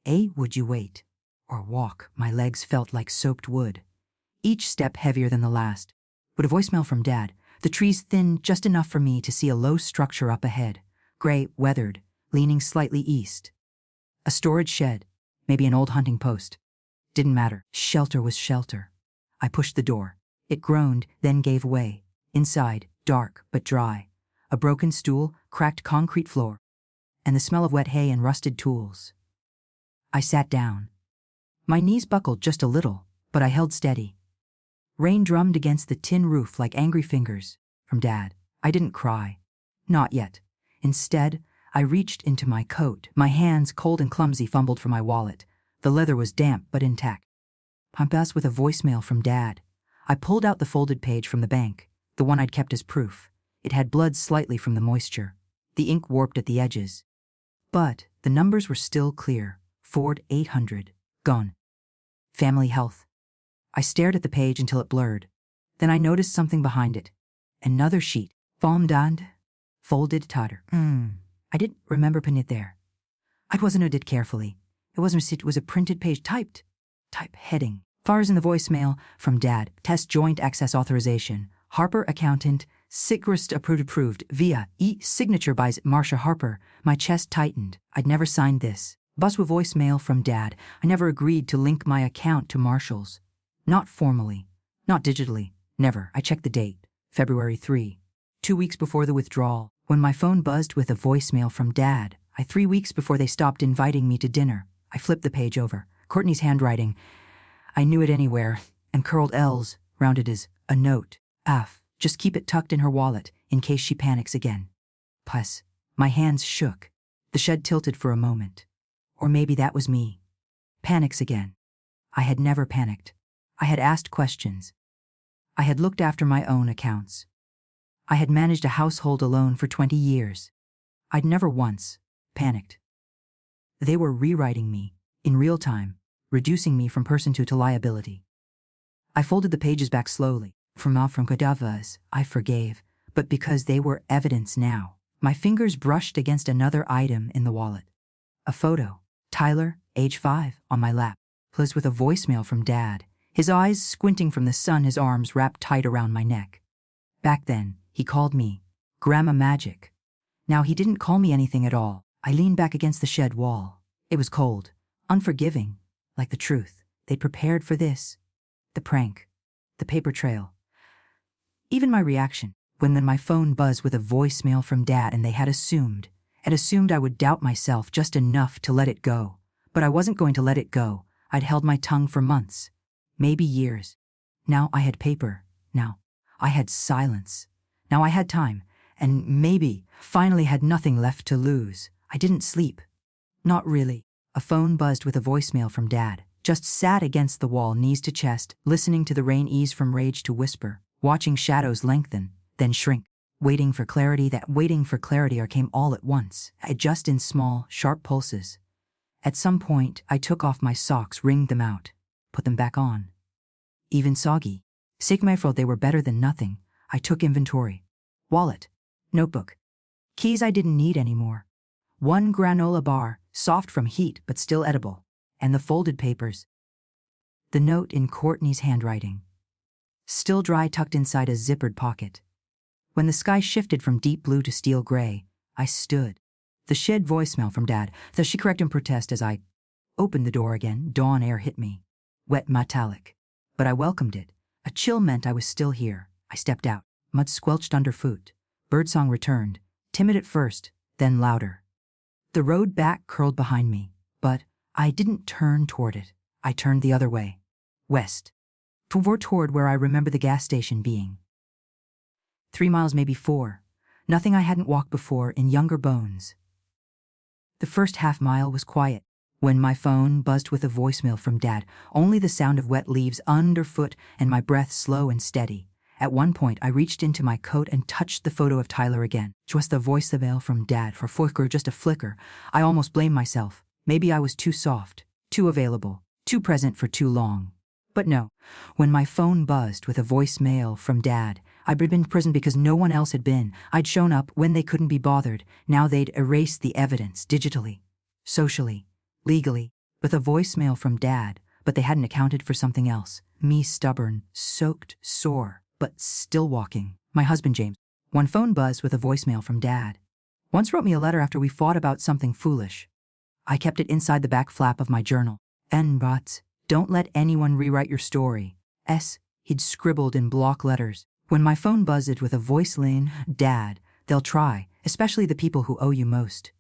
Would you wait? Or walk? My legs felt like soaked wood. Each step heavier than the last. But a voicemail from Dad, the trees thin just enough for me to see a low structure up ahead. Gray, weathered, leaning slightly east. A storage shed, maybe an old hunting post. Didn't matter. Shelter was shelter. I pushed the door. It groaned, then gave way. Inside, dark but dry. A broken stool, cracked concrete floor, and the smell of wet hay and rusted tools. I sat down. My knees buckled just a little, but I held steady. Rain drummed against the tin roof like angry fingers from Dad. I didn't cry. Not yet. Instead, I reached into my coat. My hands, cold and clumsy, fumbled for my wallet. The leather was damp but intact. I'm buzzed with a voicemail from Dad. I pulled out the folded page from the bank, the one I'd kept as proof. It had bled slightly from the moisture. The ink warped at the edges. But the numbers were still clear. Ford 800. Gone. Family health. I stared at the page until it blurred. Then I noticed something behind it. Another sheet. Folded. Totter. I didn't remember putting it there. I wasn't noted carefully. It was a printed page typed. Type heading. Fars in the voicemail from Dad. Test joint access authorization. Harper accountant. Sigrist approved via e-signature by Marsha Harper. My chest tightened. I'd never signed this. Bus with voicemail from Dad. I never agreed to link my account to Marshall's. Not formally. Not digitally. Never. I checked the date. February 3. 2 weeks before the withdrawal. When my phone buzzed with a voicemail from Dad. 3 weeks before they stopped inviting me to dinner. I flipped the page over. Courtney's handwriting. I knew it anywhere. And curled L's, rounded as a note. Just keep it tucked in her wallet, in case she panics again. Plus, my hands shook. The shed tilted for a moment. Or maybe that was me. Panics again. I had never panicked. I had asked questions. I had looked after my own accounts. I had managed a household alone for 20 years. I'd never once panicked. They were rewriting me, in real time, reducing me from person to liability. I folded the pages back slowly. From Kadavas, I forgave, but because they were evidence now. My fingers brushed against another item in the wallet. A photo. Tyler, age 5, on my lap. Plus with a voicemail from Dad. His eyes squinting from the sun, his arms wrapped tight around my neck. Back then, he called me Grandma Magic. Now he didn't call me anything at all. I leaned back against the shed wall. It was cold, unforgiving, like the truth. They'd prepared for this. The prank. The paper trail. Even my reaction, when then my phone buzzed with a voicemail from Dad and they had assumed I would doubt myself just enough to let it go. But I wasn't going to let it go. I'd held my tongue for months, maybe years. Now I had paper. Now I had silence. Now I had time, and maybe finally had nothing left to lose. I didn't sleep. Not really. A phone buzzed with a voicemail from Dad. Just sat against the wall, knees to chest, listening to the rain ease from rage to whisper, watching shadows lengthen, then shrink. Waiting for clarity, that waiting for clarity came all at once, just in small, sharp pulses. At some point, I took off my socks, wringed them out, put them back on. Even soggy. Sigmafro, they were better than nothing. I took inventory. Wallet. Notebook. Keys I didn't need anymore. One granola bar, soft from heat but still edible. And the folded papers. The note in Courtney's handwriting. Still dry, tucked inside a zippered pocket. When the sky shifted from deep blue to steel gray, I stood. The shed voicemail from Dad, the she correct in protest as I opened the door again. Dawn air hit me. Wet, metallic. But I welcomed it. A chill meant I was still here. I stepped out. Mud squelched underfoot. Birdsong returned, timid at first, then louder. The road back curled behind me, but I didn't turn toward it. I turned the other way. West. Toward where I remember the gas station being. 3 miles, maybe 4. Nothing I hadn't walked before in younger bones. The first half mile was quiet. When my phone buzzed with a voicemail from Dad, only the sound of wet leaves underfoot and my breath slow and steady. At one point, I reached into my coat and touched the photo of Tyler again. Just the voicemail from Dad for flicker, just a flicker. I almost blamed myself. Maybe I was too soft, too available, too present for too long. But no, when my phone buzzed with a voicemail from Dad, I'd been in prison because no one else had been. I'd shown up when they couldn't be bothered. Now they'd erased the evidence digitally, socially, legally, with a voicemail from Dad, but they hadn't accounted for something else. Me, stubborn, soaked, sore, but still walking. My husband, James. One phone buzzed with a voicemail from Dad. Once wrote me a letter after we fought about something foolish. I kept it inside the back flap of my journal. But don't let anyone rewrite your story. He'd scribbled in block letters. When my phone buzzed with a voice line, Dad, they'll try, especially the people who owe you most.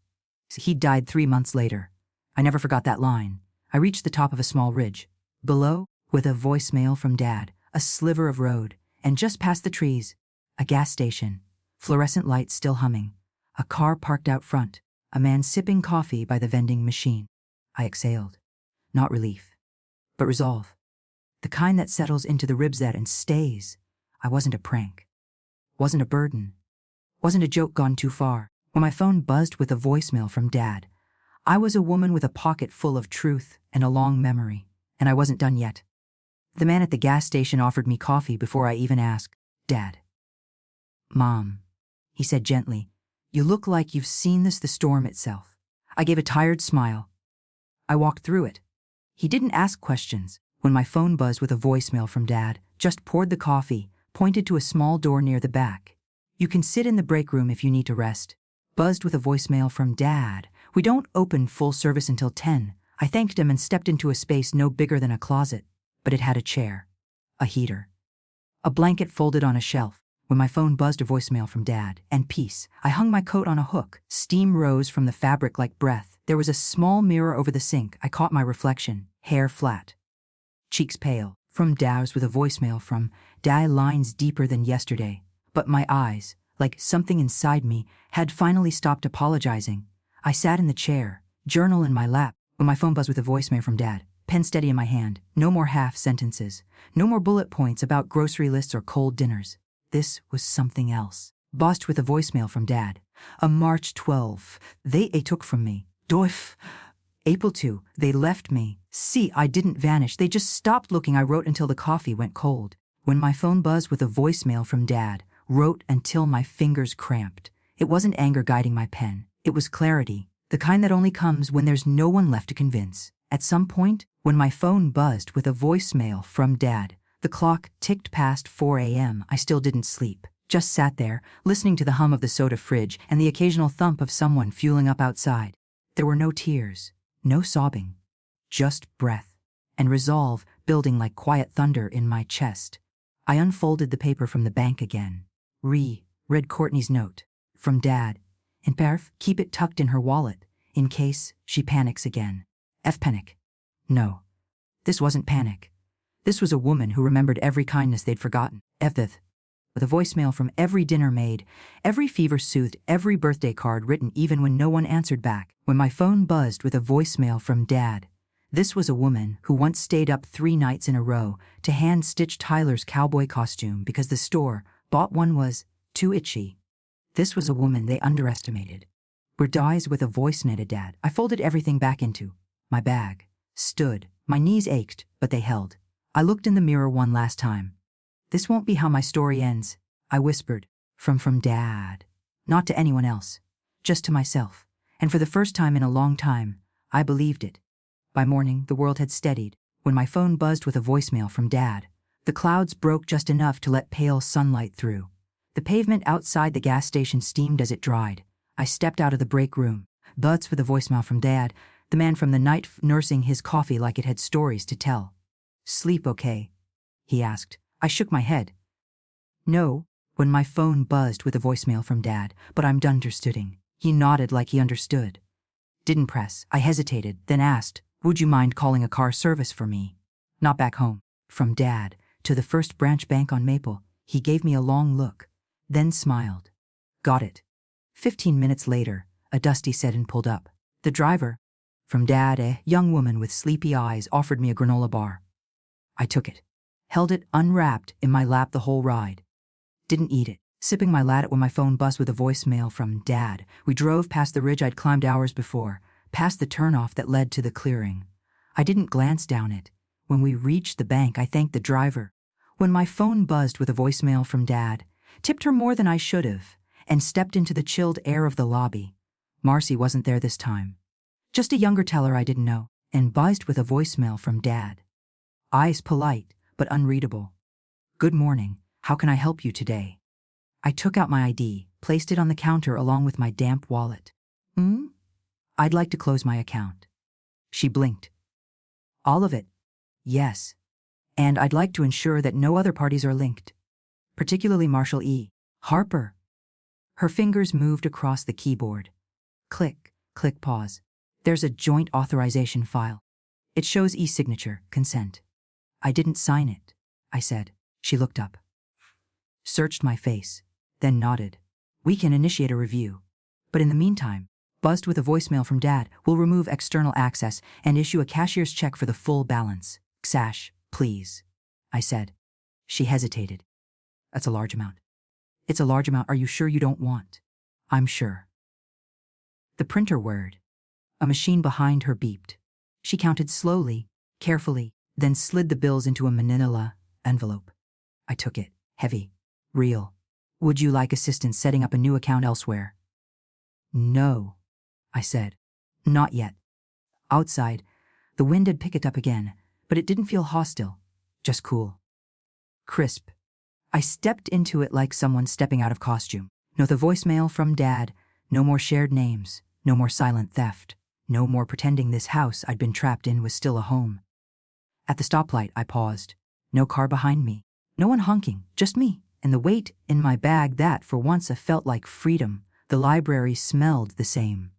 He died 3 months later. I never forgot that line. I reached the top of a small ridge. Below, with a voicemail from Dad, a sliver of road, and just past the trees, a gas station, fluorescent lights still humming, a car parked out front, a man sipping coffee by the vending machine. I exhaled. Not relief, but resolve. The kind that settles into the ribs and stays. I wasn't a prank. Wasn't a burden. Wasn't a joke gone too far. When my phone buzzed with a voicemail from Dad, I was a woman with a pocket full of truth and a long memory, and I wasn't done yet. The man at the gas station offered me coffee before I even asked, Dad. Mom, he said gently, you look like you've seen the storm itself. I gave a tired smile. I walked through it. He didn't ask questions. When my phone buzzed with a voicemail from Dad, just poured the coffee, pointed to a small door near the back. You can sit in the break room if you need to rest. Buzzed with a voicemail from Dad. We don't open full service until 10. I thanked him and stepped into a space no bigger than a closet, but it had a chair, a heater, a blanket folded on a shelf. When my phone buzzed a voicemail from Dad, and peace, I hung my coat on a hook. Steam rose from the fabric like breath. There was a small mirror over the sink. I caught my reflection, hair flat, cheeks pale. From Dad's with a voicemail from Dad, lines deeper than yesterday. But my eyes, like something inside me, had finally stopped apologizing. I sat in the chair, journal in my lap, when my phone buzzed with a voicemail from Dad. Pen steady in my hand. No more half sentences. No more bullet points about grocery lists or cold dinners. This was something else. Buzzed with a voicemail from Dad. A March 12. They took from me. Doif. April 2. They left me. See, I didn't vanish. They just stopped looking. I wrote until the coffee went cold. When my phone buzzed with a voicemail from Dad, wrote until my fingers cramped. It wasn't anger guiding my pen. It was clarity, the kind that only comes when there's no one left to convince. At some point, when my phone buzzed with a voicemail from Dad, the clock ticked past 4 a.m. I still didn't sleep. Just sat there, listening to the hum of the soda fridge and the occasional thump of someone fueling up outside. There were no tears, no sobbing, just breath and resolve building like quiet thunder in my chest. I unfolded the paper from the bank again. Read Courtney's note. From Dad. In perf, keep it tucked in her wallet, in case she panics again. Panic. No, this wasn't panic. This was a woman who remembered every kindness they'd forgotten. With a voicemail from every dinner made, every fever soothed, every birthday card written even when no one answered back. When my phone buzzed with a voicemail from Dad, this was a woman who once stayed up 3 nights in a row to hand-stitch Tyler's cowboy costume because the store bought one was too itchy. This was a woman they underestimated. Were dies with a voice knitted Dad. I folded everything back into my bag, stood. My knees ached, but they held. I looked in the mirror one last time. This won't be how my story ends, I whispered. From Dad. Not to anyone else. Just to myself. And for the first time in a long time, I believed it. By morning, the world had steadied. When my phone buzzed with a voicemail from Dad, the clouds broke just enough to let pale sunlight through. The pavement outside the gas station steamed as it dried. I stepped out of the break room. Buzz for the voicemail from Dad, the man from the night nursing his coffee like it had stories to tell. "Sleep okay?" he asked. I shook my head. "No," when my phone buzzed with a voicemail from Dad, "but I'm understanding." He nodded like he understood. Didn't press. I hesitated, then asked, "Would you mind calling a car service for me?" "Not back home." From Dad to the First Branch Bank on Maple. He gave me a long look, then smiled. "Got it." 15 minutes later, a dusty sedan pulled up. The driver, from Dad, a young woman with sleepy eyes, offered me a granola bar. I took it, held it unwrapped in my lap the whole ride. Didn't eat it, sipping my latte when my phone buzzed with a voicemail from Dad. We drove past the ridge I'd climbed hours before, past the turnoff that led to the clearing. I didn't glance down it. When we reached the bank, I thanked the driver. When my phone buzzed with a voicemail from Dad, tipped her more than I should have, and stepped into the chilled air of the lobby. Marcy wasn't there this time. Just a younger teller I didn't know, and buzzed with a voicemail from Dad. Eyes polite, but unreadable. "Good morning. How can I help you today?" I took out my ID, placed it on the counter along with my damp wallet. "I'd like to close my account." She blinked. "All of it?" "Yes. And I'd like to ensure that no other parties are linked. Particularly Marshall E. Harper." Her fingers moved across the keyboard. Click, click, pause. "There's a joint authorization file. It shows e-signature, consent." "I didn't sign it," I said. She looked up, searched my face, then nodded. "We can initiate a review. But in the meantime," buzzed with a voicemail from Dad, "we'll remove external access and issue a cashier's check for the full balance." "Xash, please," I said. She hesitated. "That's a large amount." "It's a large amount. Are you sure you don't want?" "I'm sure." The printer whirred. A machine behind her beeped. She counted slowly, carefully, then slid the bills into a manila envelope. I took it. Heavy. Real. "Would you like assistance setting up a new account elsewhere?" "No," I said. "Not yet." Outside, the wind had picked it up again, but it didn't feel hostile, just cool. Crisp. I stepped into it like someone stepping out of costume. No the voicemail from Dad, no more shared names, no more silent theft, no more pretending this house I'd been trapped in was still a home. At the stoplight, I paused. No car behind me, no one honking, just me, and the weight in my bag that for once I felt like freedom. The library smelled the same.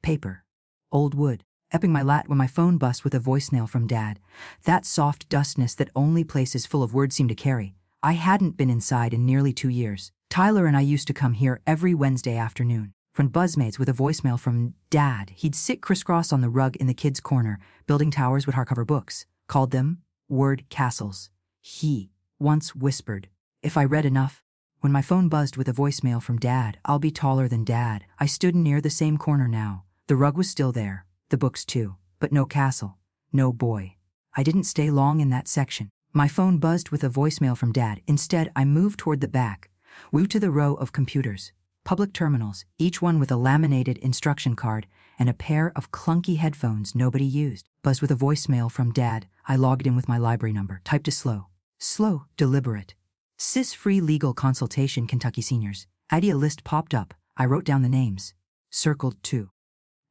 Paper. Old wood. Epping my lat when my phone buzzed with a voicemail from Dad. That soft dustness that only places full of words seem to carry. I hadn't been inside in nearly 2 years. Tyler and I used to come here every Wednesday afternoon. From buzzmates with a voicemail from Dad. He'd sit crisscross on the rug in the kids' corner, building towers with hardcover books. Called them word castles. He once whispered, if I read enough. When my phone buzzed with a voicemail from Dad, "I'll be taller than Dad." I stood near the same corner now. The rug was still there, the books too, but no castle, no boy. I didn't stay long in that section. My phone buzzed with a voicemail from Dad. Instead, I moved toward the back, moved to the row of computers, public terminals, each one with a laminated instruction card and a pair of clunky headphones nobody used. Buzzed with a voicemail from Dad. I logged in with my library number, typed to slow. Slow, deliberate. CIS-free legal consultation, Kentucky seniors. Idea list popped up. I wrote down the names. Circled 2.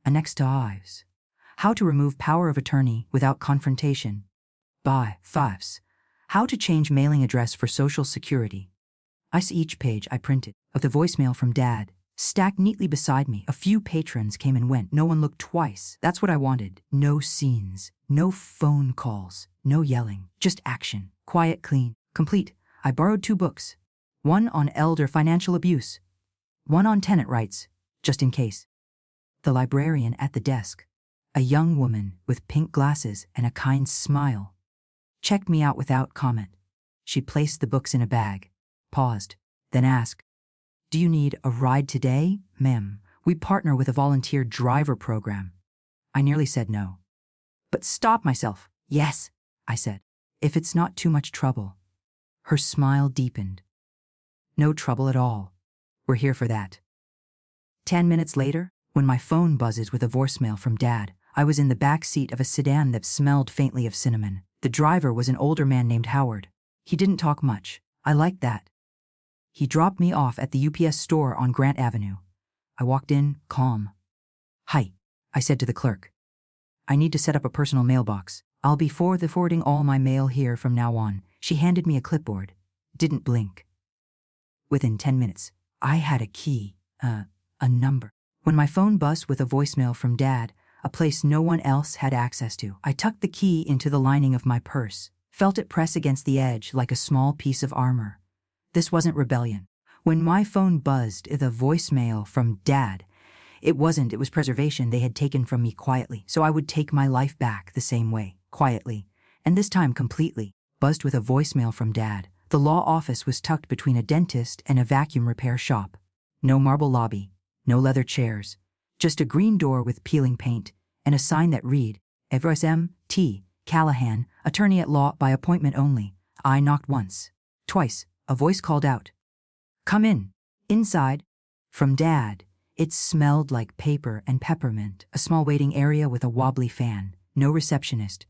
Annexed to Ives. How to remove power of attorney without confrontation. By 5s. How to change mailing address for Social Security. I see each page I printed of the voicemail from Dad. Stacked neatly beside me, a few patrons came and went. No one looked twice. That's what I wanted. No scenes, no phone calls, no yelling, just action. Quiet, clean, complete. I borrowed 2 books. One on elder financial abuse. One on tenant rights, just in case. The librarian at the desk, a young woman with pink glasses and a kind smile, checked me out without comment. She placed the books in a bag, paused, then asked, Do you need a ride today, ma'am? We partner with a volunteer driver program. I nearly said no. But stopped myself. Yes, I said. If it's not too much trouble. Her smile deepened. No trouble at all. We're here for that. 10 minutes later, when my phone buzzes with a voicemail from Dad, I was in the back seat of a sedan that smelled faintly of cinnamon. The driver was an older man named Howard. He didn't talk much. I liked that. He dropped me off at the UPS store on Grant Avenue. I walked in, calm. Hi, I said to the clerk. I need to set up a personal mailbox. I'll be forwarding all my mail here from now on. She handed me a clipboard. Didn't blink. Within 10 minutes, I had a key, a number. When my phone buzzed with a voicemail from Dad, a place no one else had access to, I tucked the key into the lining of my purse, felt it press against the edge like a small piece of armor. This wasn't rebellion. When my phone buzzed with a voicemail from Dad, it was preservation. They had taken from me quietly, so I would take my life back the same way, quietly, and this time completely. Buzzed with a voicemail from Dad. The law office was tucked between a dentist and a vacuum repair shop. No marble lobby, no leather chairs, just a green door with peeling paint, and a sign that read, Everest M.T. Callahan, attorney at law by appointment only. I knocked once. Twice, a voice called out. Come in. Inside. From Dad. It smelled like paper and peppermint, a small waiting area with a wobbly fan, no receptionist.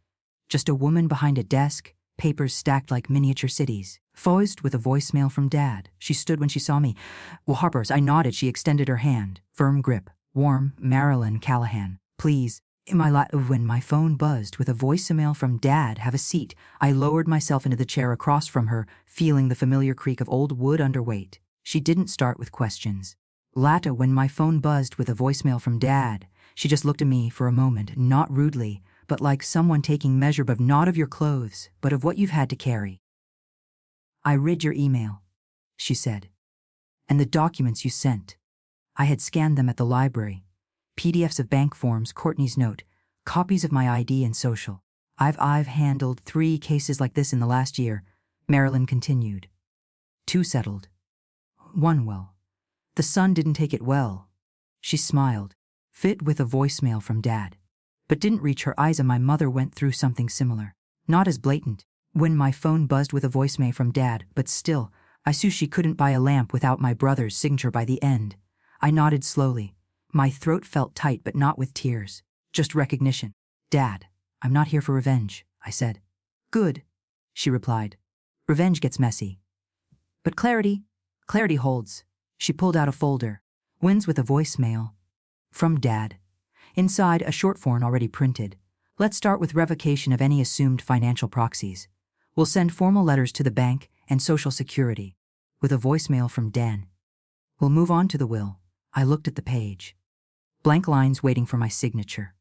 Just a woman behind a desk, papers stacked like miniature cities. Buzzed with a voicemail from Dad. She stood when she saw me. Well, Harper's. I nodded. She extended her hand. Firm grip. Warm. Marilyn Callahan. Please. When my phone buzzed with a voicemail from Dad, have a seat. I lowered myself into the chair across from her, feeling the familiar creak of old wood underweight. She didn't start with questions. Later, when my phone buzzed with a voicemail from Dad, she just looked at me for a moment, not rudely, but like someone taking measure of not of your clothes, but of what you've had to carry. I read your email, she said, and the documents you sent. I had scanned them at the library. PDFs of bank forms, Courtney's note, copies of my ID and social. I've handled 3 cases like this in the last year, Marilyn continued. 2 settled. 1 well. The son didn't take it well. She smiled, fit with a voicemail from Dad, but didn't reach her eyes, and my mother went through something similar. Not as blatant. When my phone buzzed with a voicemail from Dad, but still, I knew she couldn't buy a lamp without my brother's signature by the end. I nodded slowly. My throat felt tight, but not with tears. Just recognition. Dad, I'm not here for revenge, I said. Good, she replied. Revenge gets messy. But clarity holds. She pulled out a folder. Wins with a voicemail. From Dad. Inside, a short form already printed. Let's start with revocation of any assumed financial proxies. We'll send formal letters to the bank and Social Security. With a voicemail from Dan. We'll move on to the will. I looked at the page. Blank lines waiting for my signature.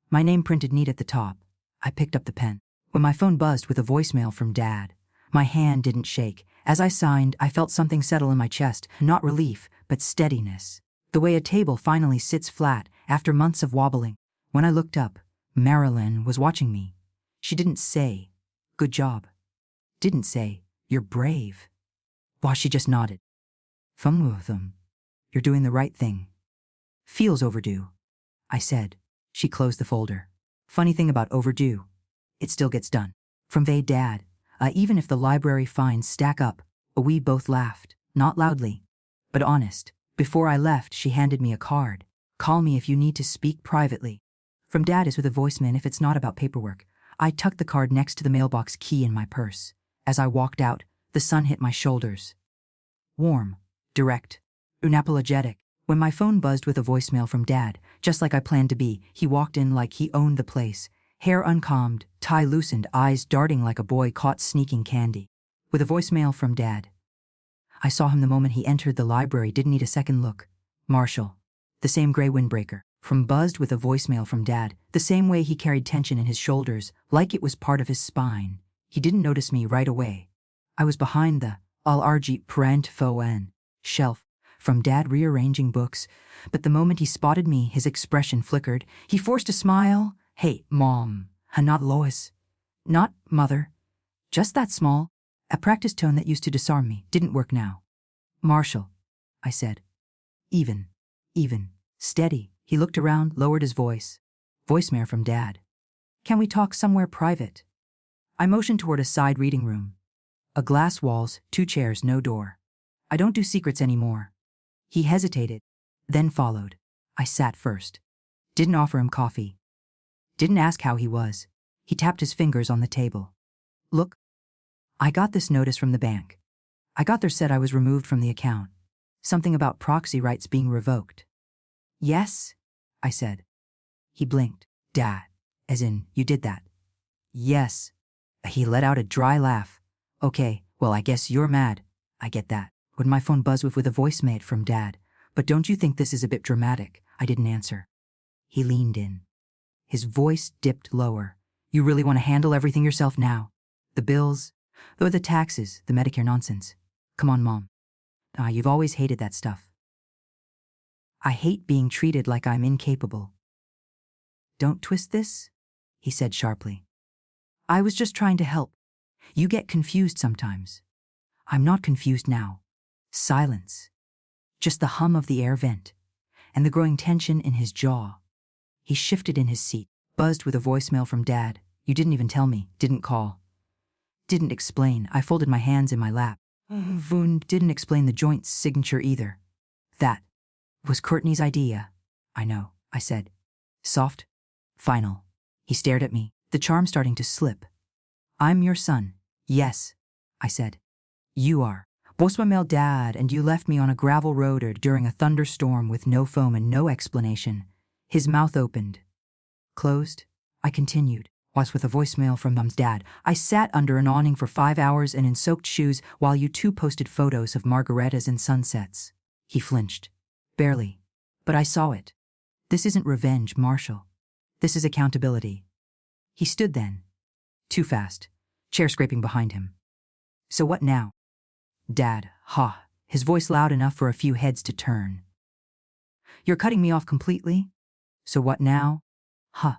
My name printed neat at the top. I picked up the pen. When my phone buzzed with a voicemail from Dad, my hand didn't shake. As I signed, I felt something settle in my chest, not relief, but steadiness. The way a table finally sits flat after months of wobbling. When I looked up, Marilyn was watching me. She didn't say, good job. Didn't say, you're brave. Well, she just nodded. Fun with them. You're doing the right thing. Feels overdue, I said. She closed the folder. Funny thing about overdue, it still gets done. From Dad, even if the library fines stack up. We both laughed, not loudly, but honest. Before I left, she handed me a card. Call me if you need to speak privately. From Dad is with a voicemail if it's not about paperwork. I tucked the card next to the mailbox key in my purse. As I walked out, the sun hit my shoulders. Warm, direct, unapologetic. When my phone buzzed with a voicemail from Dad, just like I planned to be, he walked in like he owned the place. Hair uncombed, tie loosened, eyes darting like a boy caught sneaking candy. With a voicemail from Dad. I saw him the moment he entered the library, didn't need a second look. Marshall. The same gray windbreaker. From buzzed with a voicemail from Dad, the same way he carried tension in his shoulders, like it was part of his spine. He didn't notice me right away. I was behind the Al-Arji Prant Foen shelf. From Dad rearranging books, but the moment he spotted me, his expression flickered. He forced a smile. Hey, Mom. Not Lois. Not Mother. Just that small. A practice tone that used to disarm me didn't work now. Marshall. I said. Even. Steady. He looked around, lowered his voice. Voicemail from Dad. Can we talk somewhere private? I motioned toward a side reading room. A glass walls, 2 chairs, no door. I don't do secrets anymore. He hesitated, then followed. I sat first. Didn't offer him coffee. Didn't ask how he was. He tapped his fingers on the table. Look, I got this notice from the bank. I got there said I was removed from the account. Something about proxy rights being revoked. Yes, I said. He blinked. Dad, as in, you did that. Yes. He let out a dry laugh. Okay, well, I guess you're mad. I get that. When my phone buzzed with a voicemail from Dad. But don't you think this is a bit dramatic? I didn't answer. He leaned in. His voice dipped lower. You really want to handle everything yourself now? The bills, or the taxes, the Medicare nonsense. Come on, Mom. You've always hated that stuff. I hate being treated like I'm incapable. Don't twist this, he said sharply. I was just trying to help. You get confused sometimes. I'm not confused now. Silence. Just the hum of the air vent, and the growing tension in his jaw. He shifted in his seat, buzzed with a voicemail from Dad. You didn't even tell me, didn't call. Didn't explain. I folded my hands in my lap. Voon didn't explain the joint's signature either. That was Courtney's idea. I know, I said. Soft. Final. He stared at me, the charm starting to slip. I'm your son. Yes, I said. You are. Voicemail Dad, and you left me on a gravel road during a thunderstorm with no phone and no explanation. His mouth opened. Closed. I continued. Was with a voicemail from Mom's dad. I sat under an awning for 5 hours and in soaked shoes while you 2 posted photos of margaritas and sunsets. He flinched. Barely. But I saw it. This isn't revenge, Marshall. This is accountability. He stood then. Too fast. Chair scraping behind him. So what now? Dad, ha. His voice loud enough for a few heads to turn. You're cutting me off completely? So what now? Huh.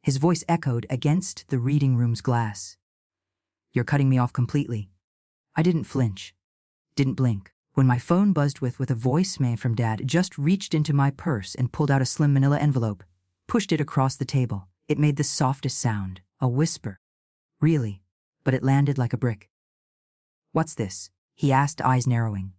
His voice echoed against the reading room's glass. You're cutting me off completely. I didn't flinch. Didn't blink. When my phone buzzed with a voicemail from Dad, just reached into my purse and pulled out a slim manila envelope, pushed it across the table. It made the softest sound, a whisper. Really, but it landed like a brick. What's this? He asked, eyes narrowing.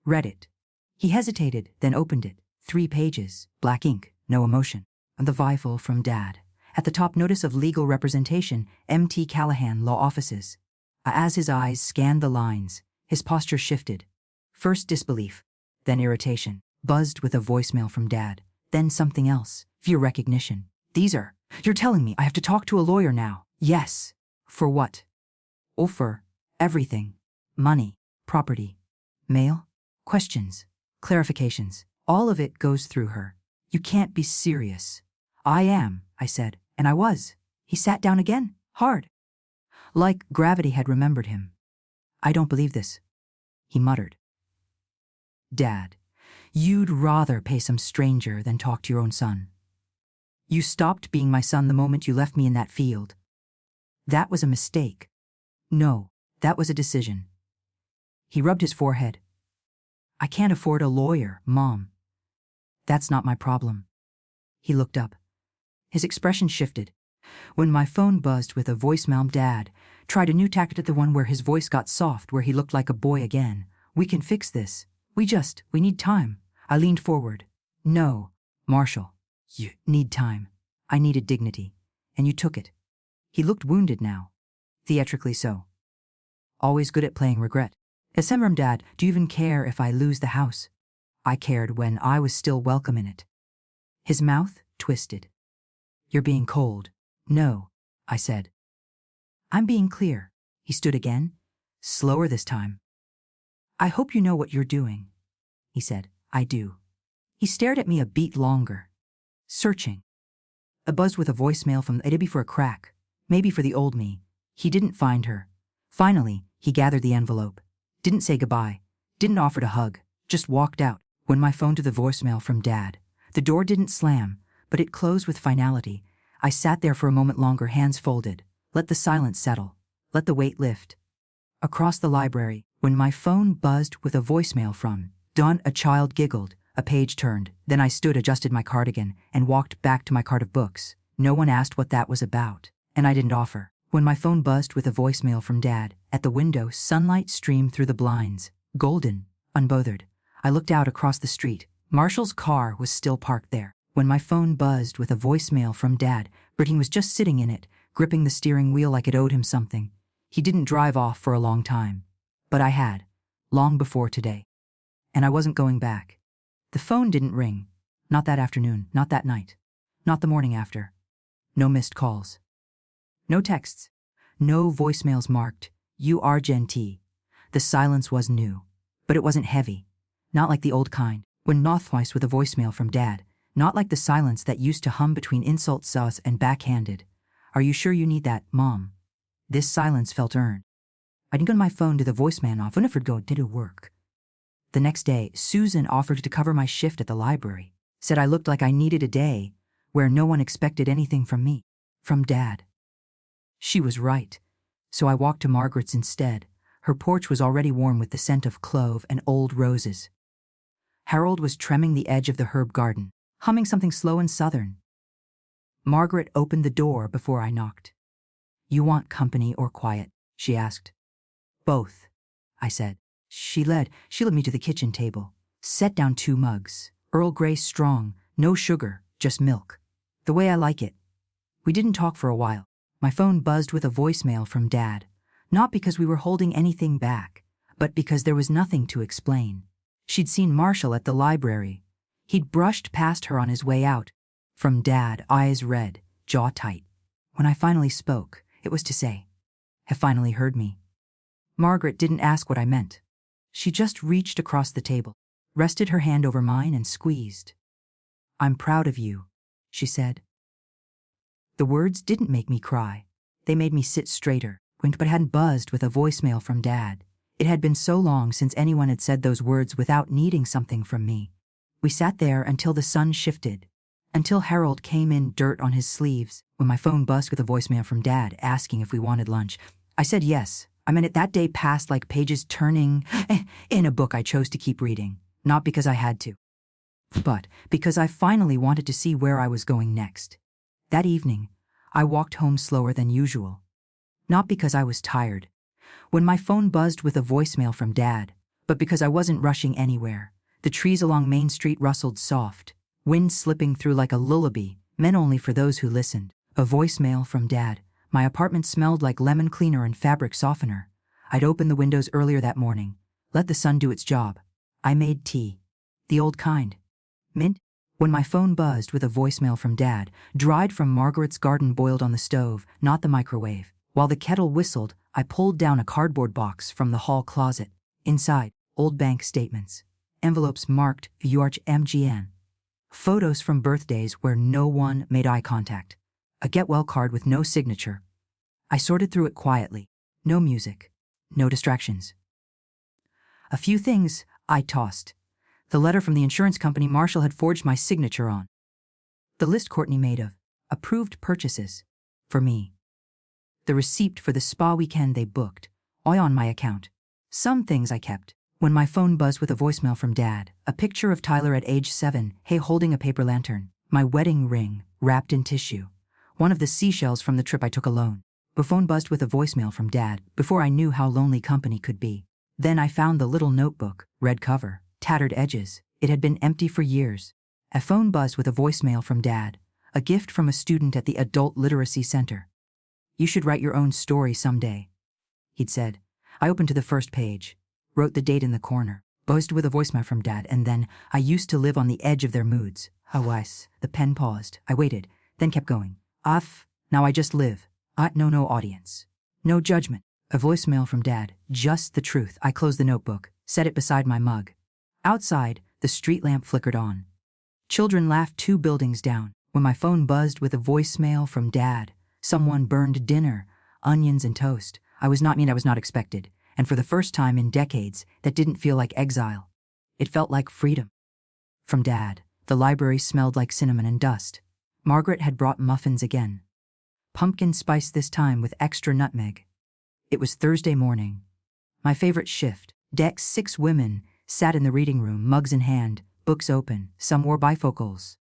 Read it. He hesitated, then opened it. 3 pages, black ink, no emotion. And the Vival from Dad. At the top, notice of legal representation, M.T. Callahan Law Offices. As his eyes scanned the lines, his posture shifted. First disbelief, then irritation. Buzzed with a voicemail from Dad. Then something else, fear recognition. You're telling me I have to talk to a lawyer now? Yes. For what? Oh, for everything. Money, property, mail, questions, clarifications. All of it goes through her. You can't be serious. I am, I said, and I was. He sat down again, hard. Like gravity had remembered him. I don't believe this, he muttered. Dad, you'd rather pay some stranger than talk to your own son. You stopped being my son the moment you left me in that field. That was a mistake. No, that was a decision. He rubbed his forehead. I can't afford a lawyer, Mom. That's not my problem. He looked up. His expression shifted. When my phone buzzed with a voicemail, Dad tried a new tactic, at the one where his voice got soft, where he looked like a boy again. We can fix this. We need time. I leaned forward. No, Marshall. You need time. I needed dignity. And you took it. He looked wounded now. Theatrically so. Always good at playing regret. Esemram, Dad, do you even care if I lose the house? I cared when I was still welcome in it. His mouth twisted. You're being cold. No, I said. I'm being clear. He stood again, slower this time. I hope you know what you're doing, he said. I do. He stared at me a beat longer. Searching. A buzz with a voicemail from It'd be for a crack, maybe for the old me. He didn't find her. Finally, he gathered the envelope. Didn't say goodbye. Didn't offer to hug. Just walked out. When my phone to the voicemail from Dad. The door didn't slam, but it closed with finality. I sat there for a moment longer, hands folded. Let the silence settle. Let the weight lift. Across the library, when my phone buzzed with a voicemail from Don, a child giggled, a page turned, then I stood, adjusted my cardigan, and walked back to my cart of books. No one asked what that was about, and I didn't offer. When my phone buzzed with a voicemail from Dad, at the window, sunlight streamed through the blinds, golden, unbothered. I looked out across the street. Marshall's car was still parked there. When my phone buzzed with a voicemail from Dad, Brittany was just sitting in it, gripping the steering wheel like it owed him something. He didn't drive off for a long time, but I had, long before today. And I wasn't going back. The phone didn't ring. Not that afternoon, not that night, not the morning after. No missed calls. No texts. No voicemails marked, "You are Genty." The silence was new, but it wasn't heavy. Not like the old kind, when not twice with a voicemail from Dad. Not like the silence that used to hum between insult sauce and backhanded. "Are you sure you need that, Mom?" This silence felt earned. I didn't go to my phone to the voicemail off. Winifred go did it work. The next day, Susan offered to cover my shift at the library. Said I looked like I needed a day where no one expected anything from me. From Dad. She was right. So I walked to Margaret's instead. Her porch was already warm with the scent of clove and old roses. Harold was trimming the edge of the herb garden, humming something slow and southern. Margaret opened the door before I knocked. "You want company or quiet?" she asked. "Both," I said. She led me to the kitchen table, set down 2 mugs, Earl Grey strong, no sugar, just milk. The way I like it. We didn't talk for a while. My phone buzzed with a voicemail from Dad, not because we were holding anything back, but because there was nothing to explain. She'd seen Marshall at the library. He'd brushed past her on his way out. From Dad, eyes red, jaw tight. When I finally spoke, it was to say, "Have finally heard me." Margaret didn't ask what I meant. She just reached across the table, rested her hand over mine and squeezed. "I'm proud of you," she said. The words didn't make me cry. They made me sit straighter, but hadn't buzzed with a voicemail from Dad. It had been so long since anyone had said those words without needing something from me. We sat there until the sun shifted, until Harold came in, dirt on his sleeves. When my phone buzzed with a voicemail from Dad asking if we wanted lunch, I said yes. I meant it. That day passed like pages turning in a book I chose to keep reading, not because I had to, but because I finally wanted to see where I was going next. That evening, I walked home slower than usual. Not because I was tired, when my phone buzzed with a voicemail from Dad, but because I wasn't rushing anywhere. The trees along Main Street rustled soft, wind slipping through like a lullaby, meant only for those who listened. A voicemail from Dad. My apartment smelled like lemon cleaner and fabric softener. I'd opened the windows earlier that morning, let the sun do its job. I made tea. The old kind. Mint. When my phone buzzed with a voicemail from Dad, dried from Margaret's garden boiled on the stove, not the microwave. While the kettle whistled, I pulled down a cardboard box from the hall closet. Inside, old bank statements. Envelopes marked URCH-MGN. Photos from birthdays where no one made eye contact. A get-well card with no signature. I sorted through it quietly. No music. No distractions. A few things I tossed. The letter from the insurance company Marshall had forged my signature on. The list Courtney made of approved purchases. For me. The receipt for the spa weekend they booked. All on my account. Some things I kept. When my phone buzzed with a voicemail from Dad, a picture of Tyler at age 7, holding a paper lantern. My wedding ring, wrapped in tissue. One of the seashells from the trip I took alone. The phone buzzed with a voicemail from Dad before I knew how lonely company could be. Then I found the little notebook, red cover, tattered edges. It had been empty for years. A phone buzzed with a voicemail from Dad, a gift from a student at the Adult Literacy Center. "You should write your own story someday," he'd said. I opened to the first page, wrote the date in the corner, buzzed with a voicemail from Dad, and then I used to live on the edge of their moods. The pen paused. I waited, then kept going. Now I just live. No audience. No judgment. A voicemail from Dad, just the truth. I closed the notebook, set it beside my mug. Outside, the street lamp flickered on. Children laughed 2 buildings down. When my phone buzzed with a voicemail from Dad, someone burned dinner, onions and toast. I was not expected, and for the first time in decades, that didn't feel like exile. It felt like freedom. From Dad, the library smelled like cinnamon and dust. Margaret had brought muffins again. Pumpkin spice this time with extra nutmeg. It was Thursday morning. My favorite shift. Deck 6 women sat in the reading room, mugs in hand, books open. Some wore bifocals.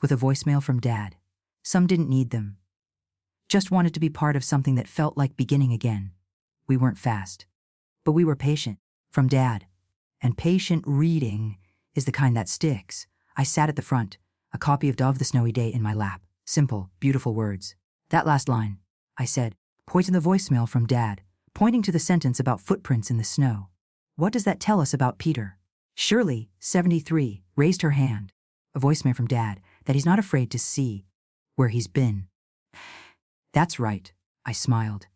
With a voicemail from Dad. Some didn't need them. Just wanted to be part of something that felt like beginning again. We weren't fast. But we were patient. From Dad. And patient reading is the kind that sticks. I sat at the front, a copy of Dove the Snowy Day in my lap. Simple, beautiful words. That last line, I said, pointing the voicemail from Dad, pointing to the sentence about footprints in the snow. What does that tell us about Peter? Shirley, 73, raised her hand. A voicemail from Dad that he's not afraid to see where he's been. That's right, I smiled.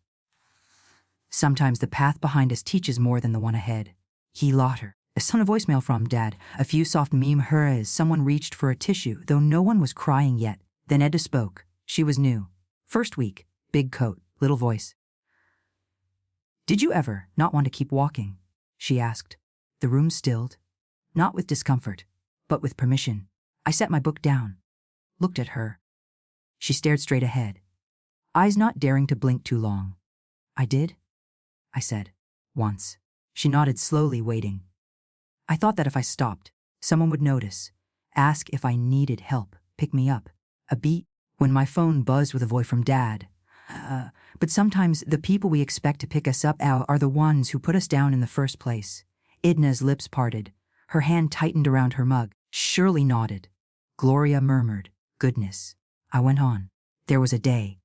Sometimes the path behind us teaches more than the one ahead. He laughter. A son of voicemail from Dad. A few soft meme her as someone reached for a tissue, though no one was crying yet. Then Edna spoke. She was new. First week, big coat, little voice. Did you ever not want to keep walking? She asked. The room stilled. Not with discomfort, but with permission. I set my book down. Looked at her. She stared straight ahead. Eyes not daring to blink too long. I did? I said. Once. She nodded slowly, waiting. I thought that if I stopped, someone would notice, ask if I needed help, pick me up. A beat when my phone buzzed with a voice from Dad. But sometimes the people we expect to pick us up are the ones who put us down in the first place. Edna's lips parted. Her hand tightened around her mug. Shirley nodded. Gloria murmured, goodness. I went on. There was a day.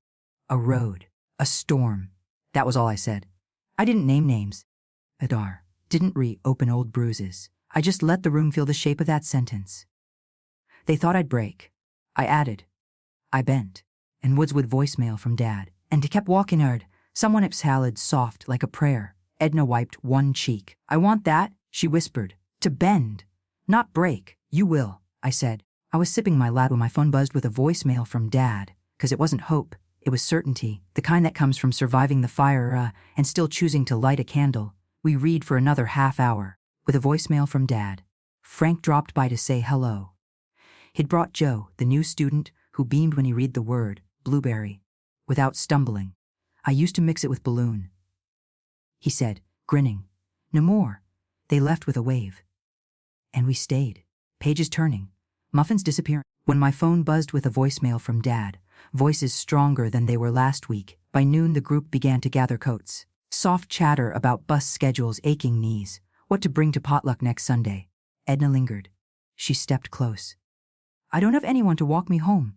A road. A storm. That was all I said. I didn't name names. Adar. Didn't reopen old bruises. I just let the room feel the shape of that sentence. They thought I'd break. I added. I bent. And Woods with voicemail from Dad. And he kept walking hard. Someone exhaled soft like a prayer. Edna wiped one cheek. I want that, she whispered. To bend. Not break. You will, I said. I was sipping my latte when my phone buzzed with a voicemail from Dad. 'Cause it wasn't hope. It was certainty. The kind that comes from surviving the fire, and still choosing to light a candle. We read for another half hour. With a voicemail from Dad. Frank dropped by to say hello. He'd brought Joe, the new student, who beamed when he read the word, blueberry. Without stumbling. I used to mix it with balloon. He said, grinning. No more. They left with a wave. And we stayed. Pages turning. Muffins disappearing. When my phone buzzed with a voicemail from Dad, voices stronger than they were last week, by noon the group began to gather coats. Soft chatter about bus schedules, aching knees, what to bring to potluck next Sunday. Edna lingered. She stepped close. I don't have anyone to walk me home.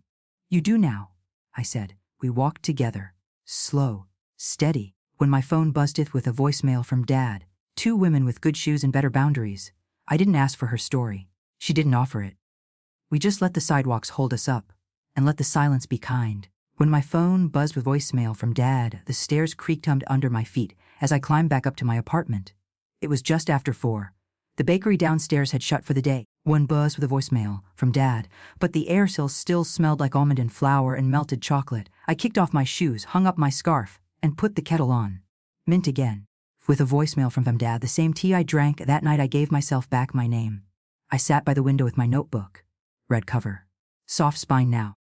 You do now, I said. We walked together. Slow, steady. When my phone buzzed with a voicemail from Dad, 2 women with good shoes and better boundaries. I didn't ask for her story. She didn't offer it. We just let the sidewalks hold us up, and let the silence be kind. When my phone buzzed with voicemail from Dad, the stairs creaked under my feet as I climbed back up to my apartment. It was just after 4. The bakery downstairs had shut for the day. One buzz with a voicemail from Dad, but the air still smelled like almond and flour and melted chocolate. I kicked off my shoes, hung up my scarf, and put the kettle on. Mint again. With a voicemail from Dad, the same tea I drank that night. I gave myself back my name. I sat by the window with my notebook. Red cover. Soft spine now.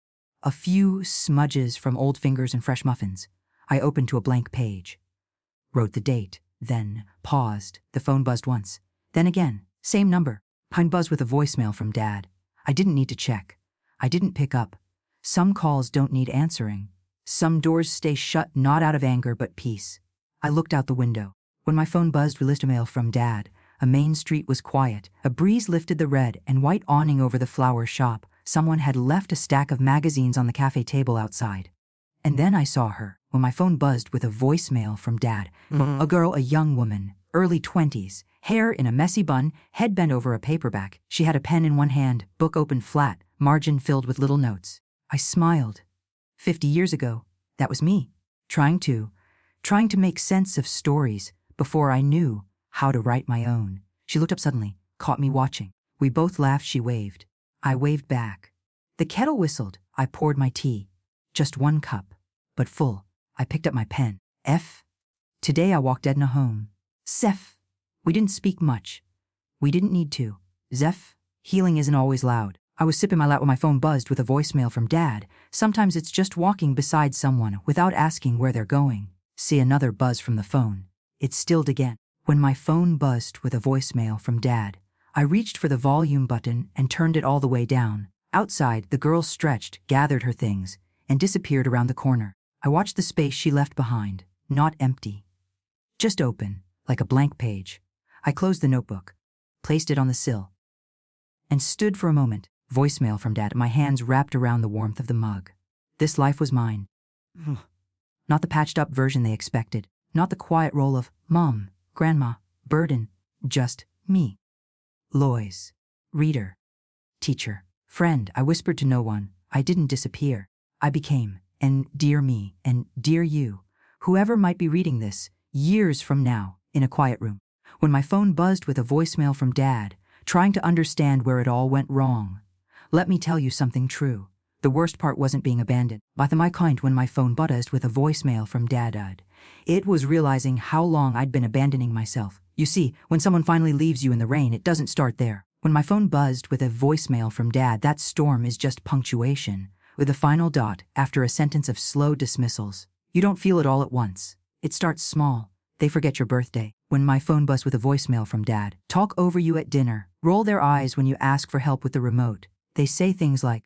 A few smudges from old fingers and fresh muffins. I opened to a blank page. Wrote the date, then paused. The phone buzzed once. Then again. Same number. Pine buzzed with a voicemail from Dad. I didn't need to check. I didn't pick up. Some calls don't need answering. Some doors stay shut not out of anger but peace. I looked out the window. When my phone buzzed with a mail from Dad, a main street was quiet. A breeze lifted the red and white awning over the flower shop. Someone had left a stack of magazines on the cafe table outside. And then I saw her, when my phone buzzed with a voicemail from Dad. A girl, a young woman, early 20s, hair in a messy bun, head bent over a paperback. She had a pen in one hand, book open flat, margin filled with little notes. I smiled. 50 years ago, that was me, trying to make sense of stories before I knew how to write my own. She looked up suddenly, caught me watching. We both laughed. She waved. I waved back. The kettle whistled. I poured my tea. Just 1 cup, but full. I picked up my pen. F. Today I walked Edna home. Seth. We didn't speak much. We didn't need to. Zeph. Healing isn't always loud. I was sipping my latte when my phone buzzed with a voicemail from Dad. Sometimes it's just walking beside someone without asking where they're going. See another buzz from the phone. It stilled again. When my phone buzzed with a voicemail from Dad, I reached for the volume button and turned it all the way down. Outside, the girl stretched, gathered her things, and disappeared around the corner. I watched the space she left behind, not empty, just open, like a blank page. I closed the notebook, placed it on the sill, and stood for a moment. Voicemail from Dad, my hands wrapped around the warmth of the mug. This life was mine. Not the patched-up version they expected, not the quiet role of mom, grandma, burden, just me. Lois, reader, teacher, friend. I whispered to no one. I didn't disappear. I became, and dear me, and dear you, whoever might be reading this, years from now, in a quiet room. When my phone buzzed with a voicemail from Dad, trying to understand where it all went wrong. Let me tell you something true. The worst part wasn't being abandoned by my kind when my phone buzzed with a voicemail from Dad. It was realizing how long I'd been abandoning myself. You see, when someone finally leaves you in the rain, it doesn't start there. When my phone buzzed with a voicemail from Dad, that storm is just punctuation, with a final dot after a sentence of slow dismissals. You don't feel it all at once. It starts small. They forget your birthday. When my phone buzzed with a voicemail from Dad, talk over you at dinner, roll their eyes when you ask for help with the remote. They say things like,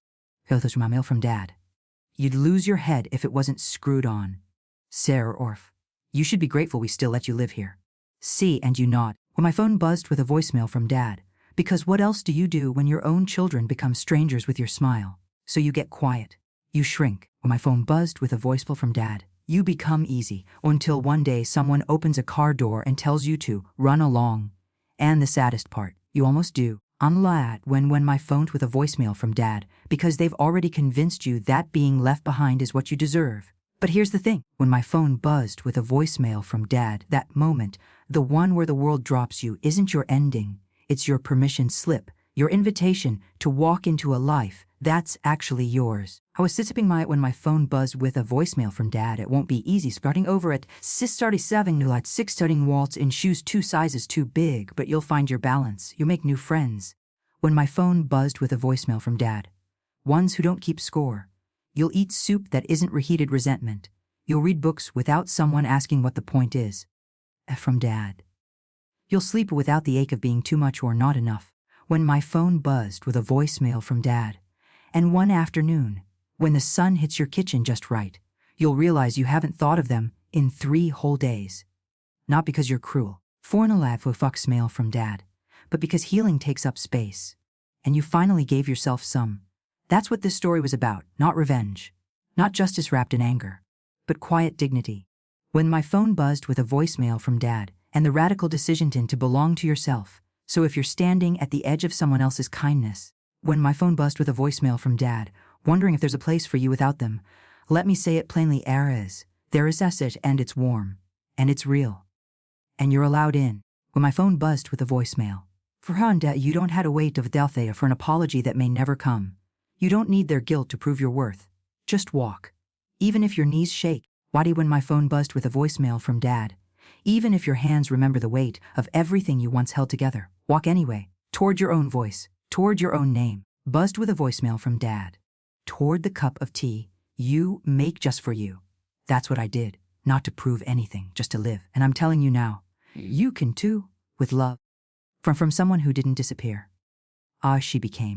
"Oh, those are my mail from Dad." You'd lose your head if it wasn't screwed on. Sarah Orf, you should be grateful we still let you live here. See, and you nod. When my phone buzzed with a voicemail from Dad, because what else do you do when your own children become strangers with your smile? So you get quiet. You shrink. When my phone buzzed with a voicemail from Dad, you become easy, until one day someone opens a car door and tells you to run along. And the saddest part, you almost do. I'm glad when my phone with a voicemail from Dad, because they've already convinced you that being left behind is what you deserve. But here's the thing, when my phone buzzed with a voicemail from Dad, that moment, the one where the world drops you, isn't your ending. It's your permission slip, your invitation to walk into a life that's actually yours. I was sipping when my phone buzzed with a voicemail from Dad. It won't be easy starting over at 637 new at 6 starting waltz in shoes 2 sizes too big, but you'll find your balance. You'll make new friends. When my phone buzzed with a voicemail from Dad, ones who don't keep score. You'll eat soup that isn't reheated resentment. You'll read books without someone asking what the point is. From Dad. You'll sleep without the ache of being too much or not enough. When my phone buzzed with a voicemail from Dad, and one afternoon, when the sun hits your kitchen just right, you'll realize you haven't thought of them in 3 whole days. Not because you're cruel, for an mail from Dad, but because healing takes up space, and you finally gave yourself some. That's what this story was about, not revenge, not justice wrapped in anger, but quiet dignity. When my phone buzzed with a voicemail from Dad, and the radical decision to belong to yourself. So if you're standing at the edge of someone else's kindness, when my phone buzzed with a voicemail from Dad, wondering if there's a place for you without them, let me say it plainly, there is it, and it's warm, and it's real, and you're allowed in. When my phone buzzed with a voicemail, for Honda, you don't have to wait of Delthea for an apology that may never come. You don't need their guilt to prove your worth. Just walk. Even if your knees shake. Why when my phone buzzed with a voicemail from Dad, even if your hands remember the weight of everything you once held together, walk anyway, toward your own voice, toward your own name, buzzed with a voicemail from Dad, toward the cup of tea you make just for you. That's what I did, not to prove anything, just to live. And I'm telling you now, you can too, with love. From someone who didn't disappear. She became.